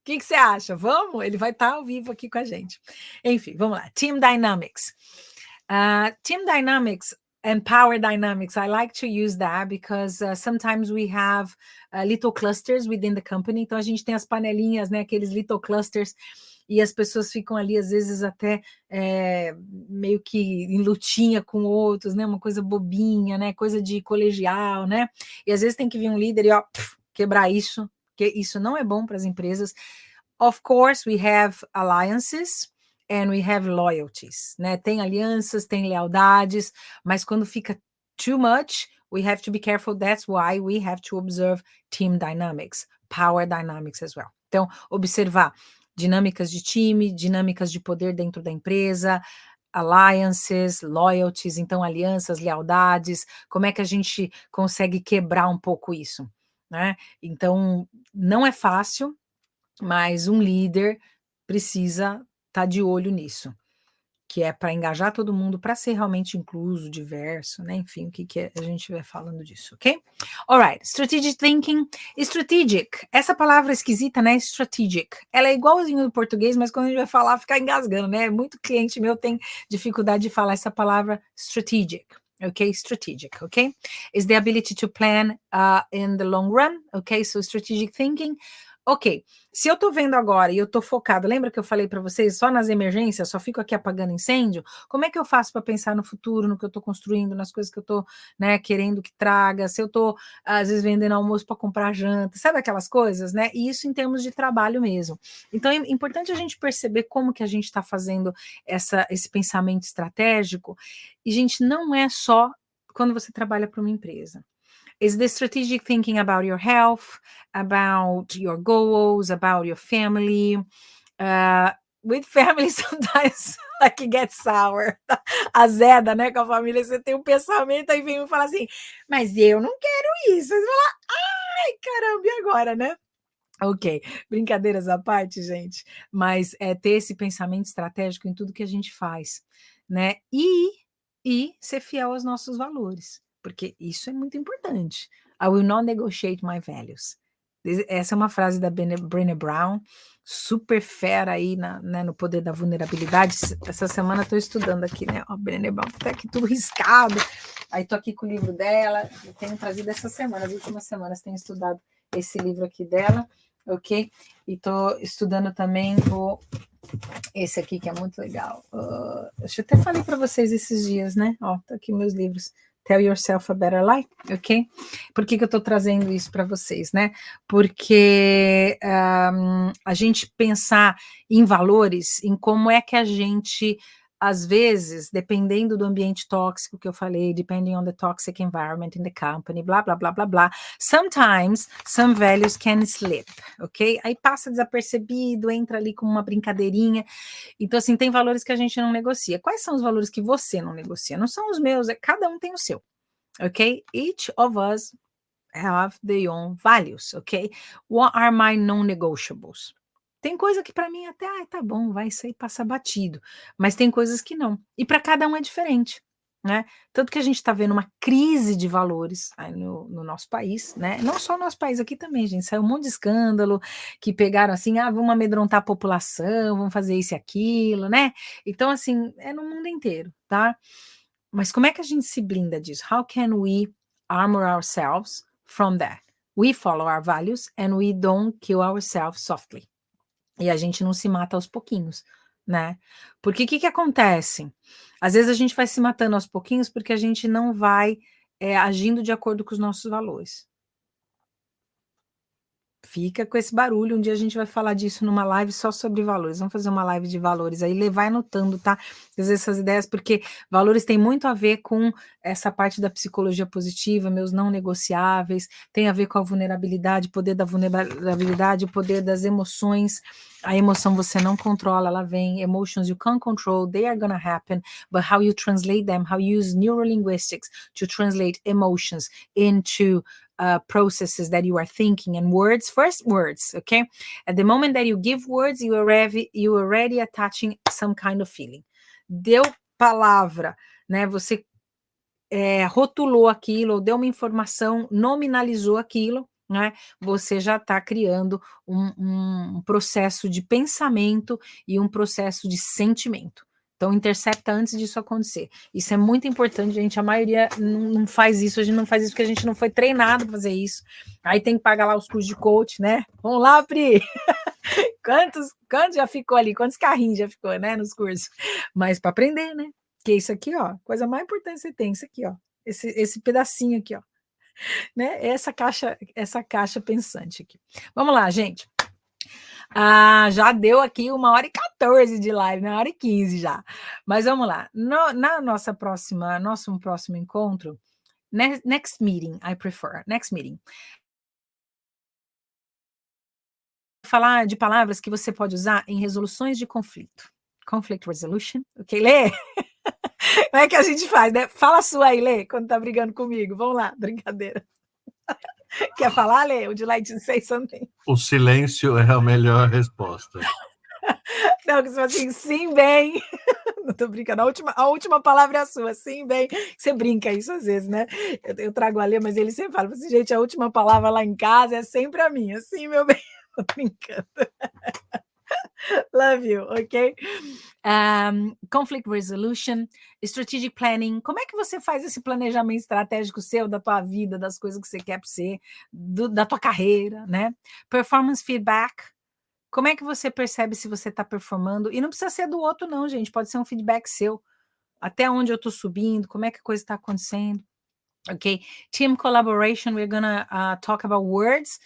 que você acha? Vamos? Ele vai estar ao vivo aqui com a gente. Enfim, vamos lá. Team Dynamics. Team Dynamics and Power Dynamics, I like to use that because sometimes we have little clusters within the company. Então, a gente tem as panelinhas, né? Aqueles little clusters, e as pessoas ficam ali, às vezes, até meio que em lutinha com outros, né? Uma coisa bobinha, né? Coisa de colegial, né? E às vezes tem que vir um líder e, ó, quebrar isso, porque isso não é bom para as empresas. Of course, we have alliances and we have loyalties, né? Tem alianças, tem lealdades, mas quando fica too much, we have to be careful. That's why we have to observe team dynamics, power dynamics as well. Então, observar dinâmicas de time, dinâmicas de poder dentro da empresa, alliances, loyalties, então alianças, lealdades, como é que a gente consegue quebrar um pouco isso, né? Então, não é fácil, mas um líder precisa estar de olho nisso, que é para engajar todo mundo, para ser realmente incluso, diverso, né? Enfim, o que a gente vai falando disso, ok? Alright, strategic thinking. Strategic, essa palavra esquisita, né? Strategic. Ela é igualzinho no português, mas quando a gente vai falar, fica engasgando, né? Muito cliente meu tem dificuldade de falar essa palavra strategic. Okay, strategic, okay? Is the ability to plan in the long run, okay? So strategic thinking. Ok, se eu tô vendo agora e eu tô focado, lembra que eu falei para vocês, só nas emergências, só fico aqui apagando incêndio? Como é que eu faço para pensar no futuro, no que eu tô construindo, nas coisas que eu tô, né, querendo que traga? Se eu tô, às vezes, vendendo almoço para comprar janta, sabe aquelas coisas, né? E isso em termos de trabalho mesmo. Então, é importante a gente perceber como que a gente está fazendo esse pensamento estratégico. E, gente, não é só quando você trabalha para uma empresa. Is the strategic thinking about your health, about your goals, about your family? With family, sometimes like it gets sour. Azeda, né? Com a família, você tem um pensamento, aí vem e fala assim, mas eu não quero isso. Você fala, ai, caramba, e agora, né? Ok, brincadeiras à parte, gente, mas é ter esse pensamento estratégico em tudo que a gente faz, né? E ser fiel aos nossos valores, porque isso é muito importante. I will not negotiate my values. Essa é uma frase da Brené Brown, super fera aí né, no poder da vulnerabilidade. Essa semana estou estudando aqui, né? Ó, Brené Brown, tá aqui tudo riscado. Aí estou aqui com o livro dela, eu tenho trazido essa semana, as últimas semanas tenho estudado esse livro aqui dela, ok? E estou estudando também esse aqui, que é muito legal. Eu até falei para vocês esses dias, né? Ó, tá aqui meus livros. Tell Yourself a Better Life, ok? Por que eu estou trazendo isso para vocês, né? Porque a gente pensar em valores, em como é que a gente, às vezes, dependendo do ambiente tóxico que eu falei, depending on the toxic environment in the company, blá, blá, blá, blá, blá, sometimes some values can slip, ok? Aí passa desapercebido, entra ali como uma brincadeirinha. Então, assim, tem valores que a gente não negocia. Quais são os valores que você não negocia? Não são os meus, cada um tem o seu, ok? Each of us have their own values, ok? What are my non-negotiables? Tem coisa que para mim até, tá bom, vai sair, passa batido, mas tem coisas que não. E para cada um é diferente, né? Tanto que a gente está vendo uma crise de valores aí no nosso país, né? Não só no nosso país, aqui também, gente, saiu um monte de escândalo, que pegaram assim, vamos amedrontar a população, vamos fazer isso e aquilo, né? Então, assim, é no mundo inteiro, tá? Mas como é que a gente se blinda disso? How can we armor ourselves from that? We follow our values and we don't kill ourselves softly. E a gente não se mata aos pouquinhos, né? Porque o que acontece? Às vezes a gente vai se matando aos pouquinhos porque a gente não vai agindo de acordo com os nossos valores. Fica com esse barulho, um dia a gente vai falar disso numa live só sobre valores, vamos fazer uma live de valores, aí vai anotando, tá? Às vezes essas ideias, porque valores tem muito a ver com essa parte da psicologia positiva, meus não negociáveis, tem a ver com a vulnerabilidade, o poder da vulnerabilidade, o poder das emoções, a emoção você não controla, ela vem, emotions you can't control, they are gonna happen, but how you translate them, how you use neurolinguistics to translate emotions into processes that you are thinking and words, first words, okay? At the moment that you give words, you already attaching some kind of feeling. Deu palavra, né? Você rotulou aquilo, ou deu uma informação, nominalizou aquilo, né? Você já está criando um processo de pensamento e um processo de sentimento. Então, intercepta antes disso acontecer. Isso é muito importante, gente. A maioria não faz isso. A gente não faz isso porque a gente não foi treinado para fazer isso. Aí tem que pagar lá os cursos de coach, né? Vamos lá, Pri! Quantos já ficou ali? Quantos carrinhos já ficou, né? Nos cursos? Mas para aprender, né? Que isso aqui, ó, coisa mais importante que você tem, isso aqui, ó. Esse pedacinho aqui, ó. Né? Essa caixa pensante aqui. Vamos lá, gente. Já deu aqui 1h14 de live, 1h15 já. Mas vamos lá. Na nosso próximo encontro, next meeting, I prefer. Next meeting. Falar de palavras que você pode usar em resoluções de conflito. Conflict resolution. Ok, Lê? Como é que a gente faz, né? Fala a sua aí, Lê, quando tá brigando comigo. Vamos lá, brincadeira. Quer falar, Lê? Would you like to say something? O silêncio é a melhor resposta. Não, que você fala assim, sim, bem. Não tô brincando, a última palavra é a sua, sim, bem. Você brinca isso às vezes, né? Eu trago a Lê, mas ele sempre fala assim, gente, a última palavra lá em casa é sempre a minha. Sim, meu bem. Tô brincando. Love you, ok? Conflict resolution, strategic planning. Como é que você faz esse planejamento estratégico seu, da tua vida, das coisas que você quer para ser, da tua carreira, né? Performance feedback. Como é que você percebe se você está performando? E não precisa ser do outro, não, gente. Pode ser um feedback seu. Até onde eu estou subindo, como é que a coisa está acontecendo. Ok? Team collaboration, we're gonna talk about words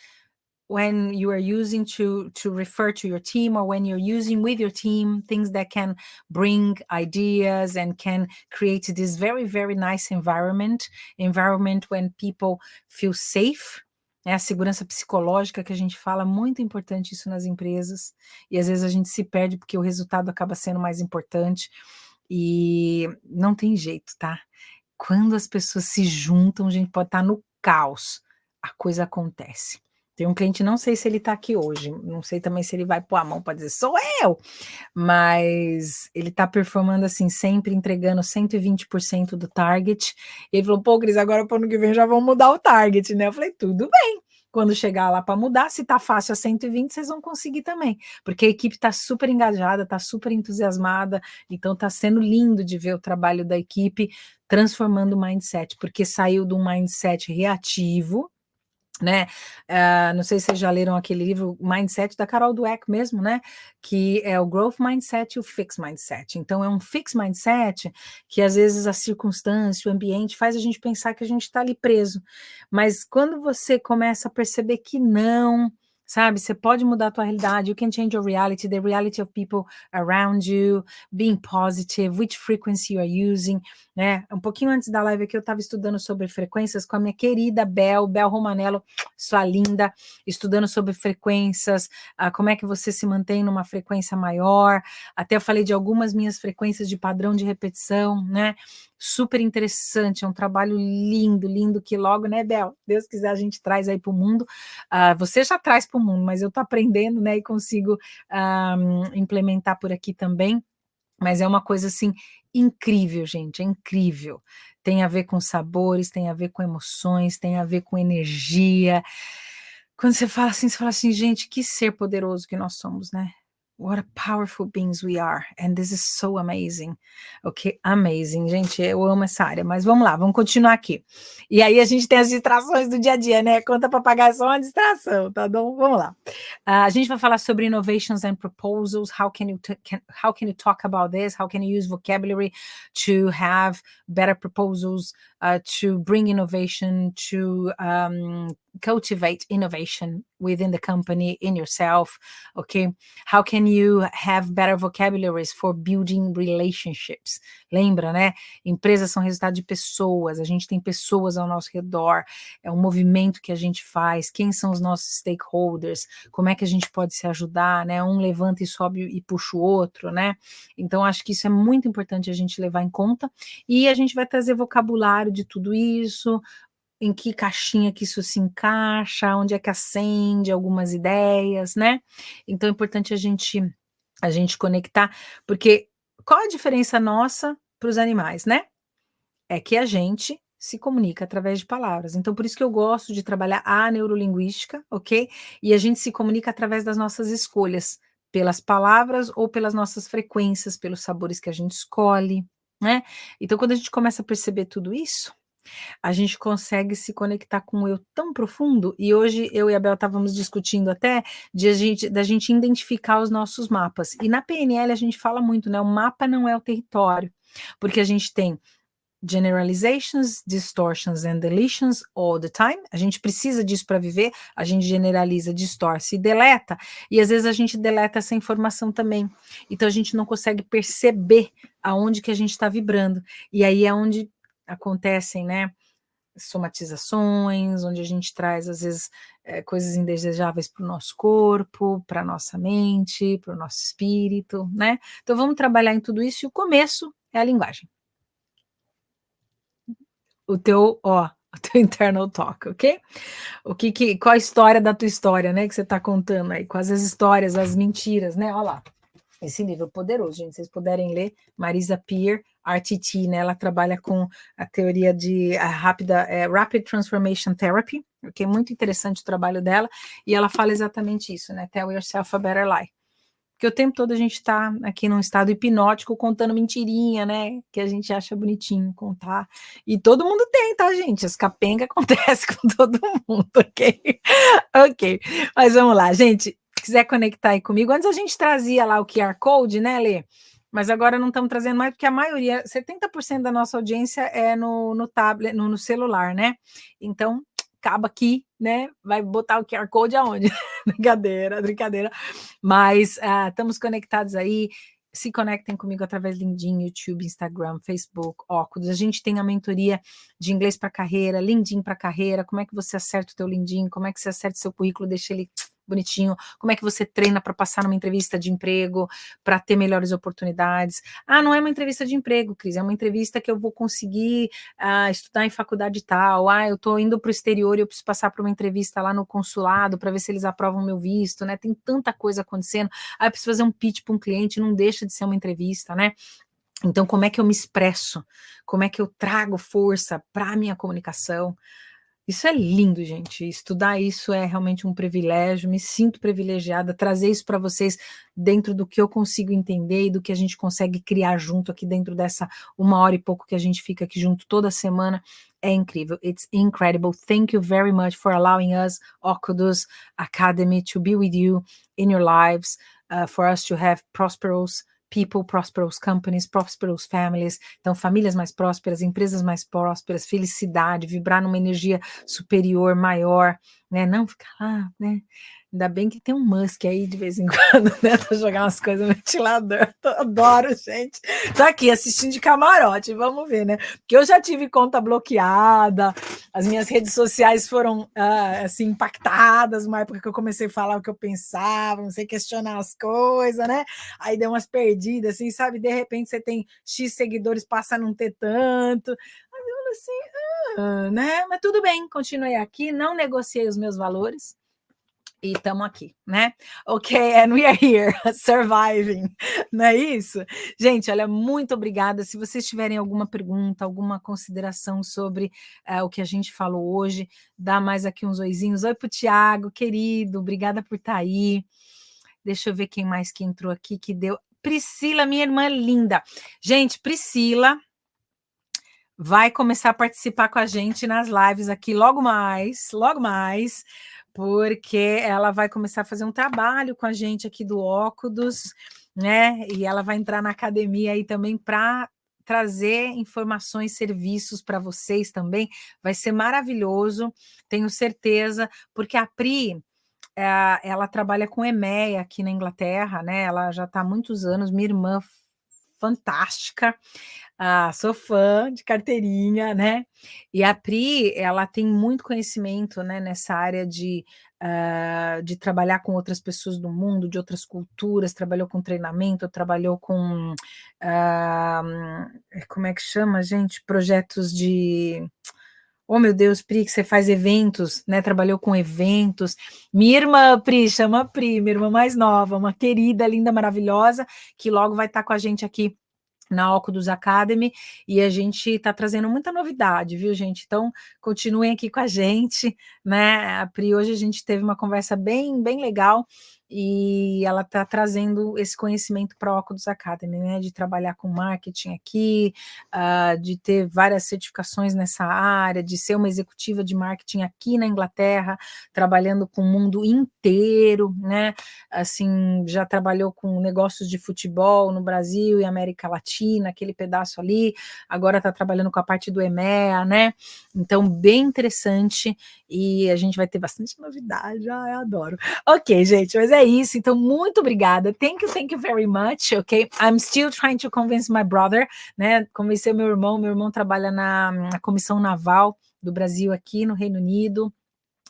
when you are using to refer to your team, or when you're using with your team, things that can bring ideas and can create this very, very nice environment when people feel safe. É a segurança psicológica que a gente fala, muito importante isso nas empresas, e às vezes a gente se perde porque o resultado acaba sendo mais importante, e não tem jeito, tá? Quando as pessoas se juntam, a gente pode estar no caos, a coisa acontece. Tem um cliente, não sei se ele está aqui hoje, não sei também se ele vai pôr a mão para dizer, sou eu, mas ele está performando assim, sempre entregando 120% do target. Ele falou, pô, Cris, agora para o ano que vem já vão mudar o target, né? Eu falei, tudo bem. Quando chegar lá para mudar, se tá fácil a 120, vocês vão conseguir também, porque a equipe está super engajada, está super entusiasmada, então está sendo lindo de ver o trabalho da equipe transformando o mindset, porque saiu de um mindset reativo, né? Não sei se vocês já leram aquele livro Mindset da Carol Dweck mesmo, né? Que é o Growth Mindset e o Fixed Mindset. Então é um Fixed Mindset que às vezes a circunstância, o ambiente faz a gente pensar que a gente está ali preso. Mas quando você começa a perceber que não, sabe? Você pode mudar a tua realidade. You can change your reality, the reality of people around you, being positive, which frequency you are using, né? Um pouquinho antes da live aqui eu estava estudando sobre frequências com a minha querida Bel Romanello, sua linda, estudando sobre frequências, como é que você se mantém numa frequência maior. Até eu falei de algumas minhas frequências de padrão de repetição, né? Super interessante, é um trabalho lindo, lindo, que logo, né, Bel? Deus quiser, a gente traz aí para o mundo. Você já traz para o mundo, mas eu estou aprendendo, né, e consigo implementar por aqui também. Mas é uma coisa, assim, incrível, gente, é incrível. Tem a ver com sabores, tem a ver com emoções, tem a ver com energia. Quando você fala assim, gente, que ser poderoso que nós somos, né? What a powerful beings we are, and this is so amazing. Ok, amazing, gente, eu amo essa área, mas vamos lá, vamos continuar aqui. E aí a gente tem as distrações do dia a dia, né? Conta para pagar é só uma distração, tá bom? Vamos lá. A gente vai falar sobre innovations and proposals. How can you talk about this? How can you use vocabulary to have better proposals, to bring innovation, to cultivate innovation within the company, in yourself, okay? How can you have better vocabularies for building relationships? Lembra, né? Empresas são resultado de pessoas, a gente tem pessoas ao nosso redor, é um movimento que a gente faz, quem são os nossos stakeholders, como é que a gente pode se ajudar, né? Um levanta e sobe e puxa o outro, né? Então, acho que isso é muito importante a gente levar em conta, e a gente vai trazer vocabulário de tudo isso, em que caixinha que isso se encaixa, onde é que acende algumas ideias, né? Então é importante a gente conectar, porque qual a diferença nossa para os animais, né? É que a gente se comunica através de palavras. Então, por isso que eu gosto de trabalhar a neurolinguística, ok? E a gente se comunica através das nossas escolhas, pelas palavras ou pelas nossas frequências, pelos sabores que a gente escolhe, né? Então, quando a gente começa a perceber tudo isso, a gente consegue se conectar com um eu tão profundo, e hoje eu e a Bel estávamos discutindo até da gente identificar os nossos mapas. E na PNL a gente fala muito, né? O mapa não é o território, porque a gente tem generalizations, distortions and deletions all the time. A gente precisa disso para viver, a gente generaliza, distorce e deleta, e às vezes a gente deleta essa informação também. Então a gente não consegue perceber aonde que a gente está vibrando. E aí é onde acontecem, né, somatizações, onde a gente traz, às vezes, coisas indesejáveis para o nosso corpo, para a nossa mente, para o nosso espírito, né? Então vamos trabalhar em tudo isso, e o começo é a linguagem. O teu internal talk, ok? Qual a história da tua história, né, que você está contando aí, quais as histórias, as mentiras, né? Olha lá. Esse livro poderoso, gente, se vocês puderem ler, Marisa Peer, RTT, né, ela trabalha com a teoria de Rapid Transformation Therapy, que é muito interessante o trabalho dela, e ela fala exatamente isso, né, tell yourself a better lie, porque o tempo todo a gente está aqui num estado hipnótico, contando mentirinha, né, que a gente acha bonitinho contar, e todo mundo tem, tá, gente, as capengas acontecem com todo mundo, ok? Ok, mas vamos lá, gente, se quiser conectar aí comigo, antes a gente trazia lá o QR Code, né, Lê? Mas agora não estamos trazendo mais, porque a maioria, 70% da nossa audiência é no tablet, no celular, né? Então, acaba aqui, né? Vai botar o QR Code aonde? Brincadeira, brincadeira. Mas estamos conectados aí. Se conectem comigo através do LinkedIn, YouTube, Instagram, Facebook, Óculos. A gente tem a mentoria de inglês para carreira, LinkedIn para carreira. Como é que você acerta o teu LinkedIn? Como é que você acerta o seu currículo, deixa ele bonitinho? Como é que você treina para passar numa entrevista de emprego, para ter melhores oportunidades? Não é uma entrevista de emprego, Cris, é uma entrevista que eu vou conseguir estudar em faculdade tal. Eu estou indo para o exterior e eu preciso passar por uma entrevista lá no consulado para ver se eles aprovam meu visto, né? Tem tanta coisa acontecendo. Eu preciso fazer um pitch para um cliente, não deixa de ser uma entrevista, né? Então, como é que eu me expresso? Como é que eu trago força para a minha comunicação? Isso é lindo, gente. Estudar isso é realmente um privilégio. Me sinto privilegiada. Trazer isso para vocês dentro do que eu consigo entender e do que a gente consegue criar junto aqui dentro dessa 1 hora e pouco que a gente fica aqui junto toda semana. É incrível. It's incredible. Thank you very much for allowing us, Okudos Academy, to be with you in your lives, for us to have prosperous people, prosperous companies, prosperous families. Então, famílias mais prósperas, empresas mais prósperas, felicidade, vibrar numa energia superior, maior, né? Não ficar lá, né? Ainda bem que tem um Musk aí de vez em quando, né? Pra jogar umas coisas no ventilador. Adoro, gente. Tô aqui assistindo de camarote, vamos ver, né? Porque eu já tive conta bloqueada, as minhas redes sociais foram assim, impactadas, uma época que eu comecei a falar o que eu pensava, não sei, questionar as coisas, né? Aí deu umas perdidas, assim, sabe? De repente você tem X seguidores, passa a não ter tanto. Aí eu falo assim, né? Mas tudo bem, continuei aqui, não negociei os meus valores. E estamos aqui, né? Ok, and we are here, surviving, não é isso? Gente, olha, muito obrigada. Se vocês tiverem alguma pergunta, alguma consideração sobre o que a gente falou hoje, dá mais aqui uns oizinhos. Oi pro Tiago, querido, obrigada por estar aí. Deixa eu ver quem mais que entrou aqui, que deu. Priscila, minha irmã linda. Gente, Priscila vai começar a participar com a gente nas lives aqui logo mais, porque ela vai começar a fazer um trabalho com a gente aqui do Óculos, né? E ela vai entrar na academia aí também para trazer informações, serviços para vocês também. Vai ser maravilhoso, tenho certeza, porque a Pri, ela trabalha com EMEA aqui na Inglaterra, né? Ela já está há muitos anos, minha irmã fantástica, sou fã de carteirinha, né? E a Pri, ela tem muito conhecimento, né, nessa área de trabalhar com outras pessoas do mundo, de outras culturas, trabalhou com treinamento, trabalhou com, como é que chama, gente? Projetos de... Oh, meu Deus, Pri, que você faz eventos, né? Trabalhou com eventos. Minha irmã, Pri, chama Pri, minha irmã mais nova, uma querida, linda, maravilhosa, que logo vai estar com a gente aqui na Ocudus Academy, e a gente está trazendo muita novidade, viu, gente? Então, continuem aqui com a gente, né? A Pri, hoje a gente teve uma conversa bem, bem legal, e ela está trazendo esse conhecimento para a Ocudus Academy, né? De trabalhar com marketing aqui, de ter várias certificações nessa área, de ser uma executiva de marketing aqui na Inglaterra, trabalhando com o mundo inteiro, né? Assim, já trabalhou com negócios de futebol no Brasil e América Latina, aquele pedaço ali, agora está trabalhando com a parte do EMEA, né? Então, bem interessante, e a gente vai ter bastante novidade, eu adoro. Ok, gente, mas é isso, então, muito obrigada, thank you very much, ok? I'm still trying to convince my brother, né? Convencer meu irmão trabalha na Comissão Naval do Brasil aqui no Reino Unido.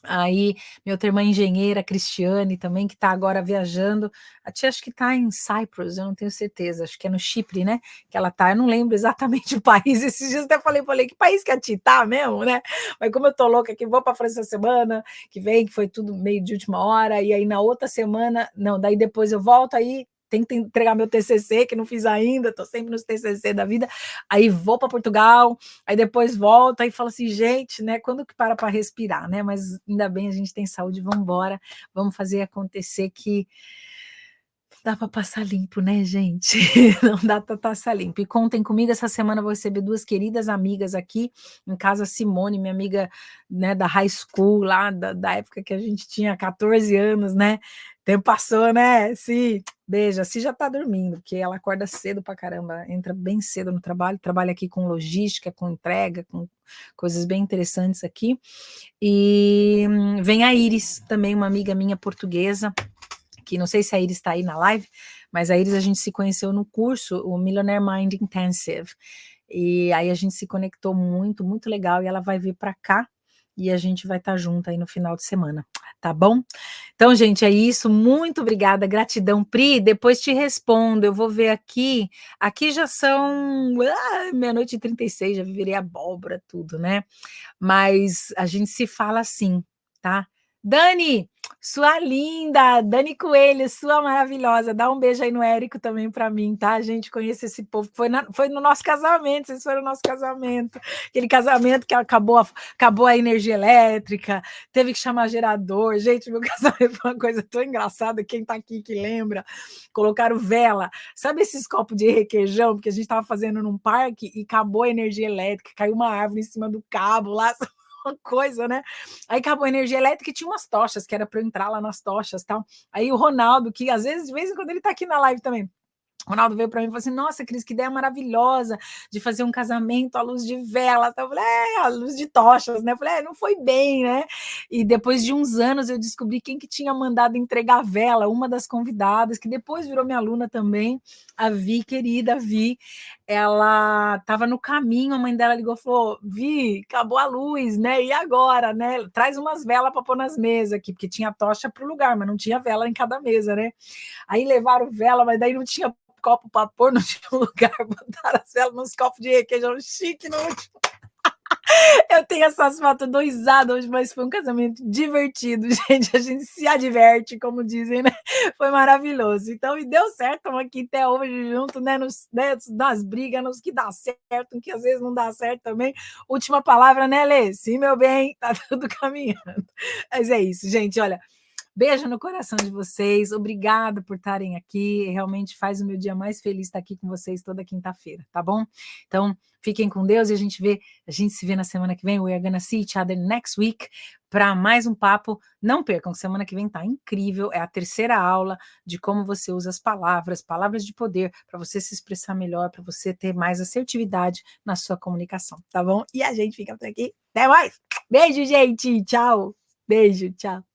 Aí, minha outra irmã engenheira, Cristiane, também, que está agora viajando. A tia acho que está em Cyprus, eu não tenho certeza, acho que é no Chipre, né? Que ela está, eu não lembro exatamente o país. Esses dias até falei, que país que a tia tá mesmo, né? Mas como eu tô louca aqui, vou para a França essa semana que vem, que foi tudo meio de última hora, e aí na outra semana, não, daí depois eu volto aí. Tenho que entregar meu TCC, que não fiz ainda, estou sempre nos TCC da vida, aí vou para Portugal, aí depois volto, aí falo assim, gente, né, quando que para respirar, né, mas ainda bem a gente tem saúde, vamos embora, vamos fazer acontecer que dá para passar limpo, né, gente? Não dá para passar limpo. E contem comigo, essa semana eu vou receber 2 queridas amigas aqui, em casa, Simone, minha amiga, né, da high school, lá da época que a gente tinha 14 anos, né? O tempo passou, né? Sim, beija. Se já tá dormindo, porque ela acorda cedo pra caramba, entra bem cedo no trabalho, trabalha aqui com logística, com entrega, com coisas bem interessantes aqui. E vem a Iris, também uma amiga minha portuguesa, que não sei se a Iris está aí na live, mas a Iris a gente se conheceu no curso, o Millionaire Mind Intensive, e aí a gente se conectou muito, muito legal, e ela vai vir para cá, e a gente vai estar junto aí no final de semana, tá bom? Então, gente, é isso, muito obrigada, gratidão, Pri, depois te respondo, eu vou ver aqui já são meia-noite e 36, já virei abóbora, tudo, né? Mas a gente se fala assim, tá? Dani, sua linda, Dani Coelho, sua maravilhosa, dá um beijo aí no Érico também para mim, tá? A gente conhece esse povo, foi no nosso casamento, vocês foram no nosso casamento, aquele casamento que acabou a energia elétrica, teve que chamar gerador, gente, meu casamento foi uma coisa tão engraçada, quem tá aqui que lembra, colocaram vela, sabe esses copos de requeijão, porque a gente tava fazendo num parque e acabou a energia elétrica, caiu uma árvore em cima do cabo lá, uma coisa, né? Aí acabou a energia elétrica e tinha umas tochas, que era para eu entrar lá nas tochas, tal. Aí o Ronaldo, que às vezes, de vez em quando ele tá aqui na live também, o Ronaldo veio para mim e falou assim, nossa, Cris, que ideia maravilhosa de fazer um casamento à luz de velas. Eu falei, à luz de tochas, né? Eu falei, não foi bem, né? E depois de uns anos eu descobri quem que tinha mandado entregar a vela, uma das convidadas, que depois virou minha aluna também, a Vi, querida Vi, ela estava no caminho, a mãe dela ligou e falou, Vi, acabou a luz, né? E agora, né? Traz umas velas para pôr nas mesas aqui, porque tinha tocha para o lugar, mas não tinha vela em cada mesa, né? Aí levaram vela, mas daí não tinha copo para pôr, não tinha lugar, botaram as velas nos copos de requeijão chique no último. Eu tenho essas fotos doisadas hoje, mas foi um casamento divertido, gente. A gente se adverte, como dizem, né? Foi maravilhoso. Então, e deu certo, estamos aqui até hoje junto, né? Nas brigas, nos que dá certo, no que às vezes não dá certo também. Última palavra, né, Lê? Sim, meu bem, tá tudo caminhando. Mas é isso, gente. Olha, beijo no coração de vocês, obrigada por estarem aqui, realmente faz o meu dia mais feliz estar aqui com vocês toda quinta-feira, tá bom? Então, fiquem com Deus e a gente se vê na semana que vem, we are gonna see each other next week, para mais um papo. Não percam, semana que vem tá incrível. É a terceira aula de como você usa as palavras de poder, para você se expressar melhor, para você ter mais assertividade na sua comunicação, tá bom? E a gente fica por aqui. Até mais. Beijo, gente. Tchau. Beijo, tchau.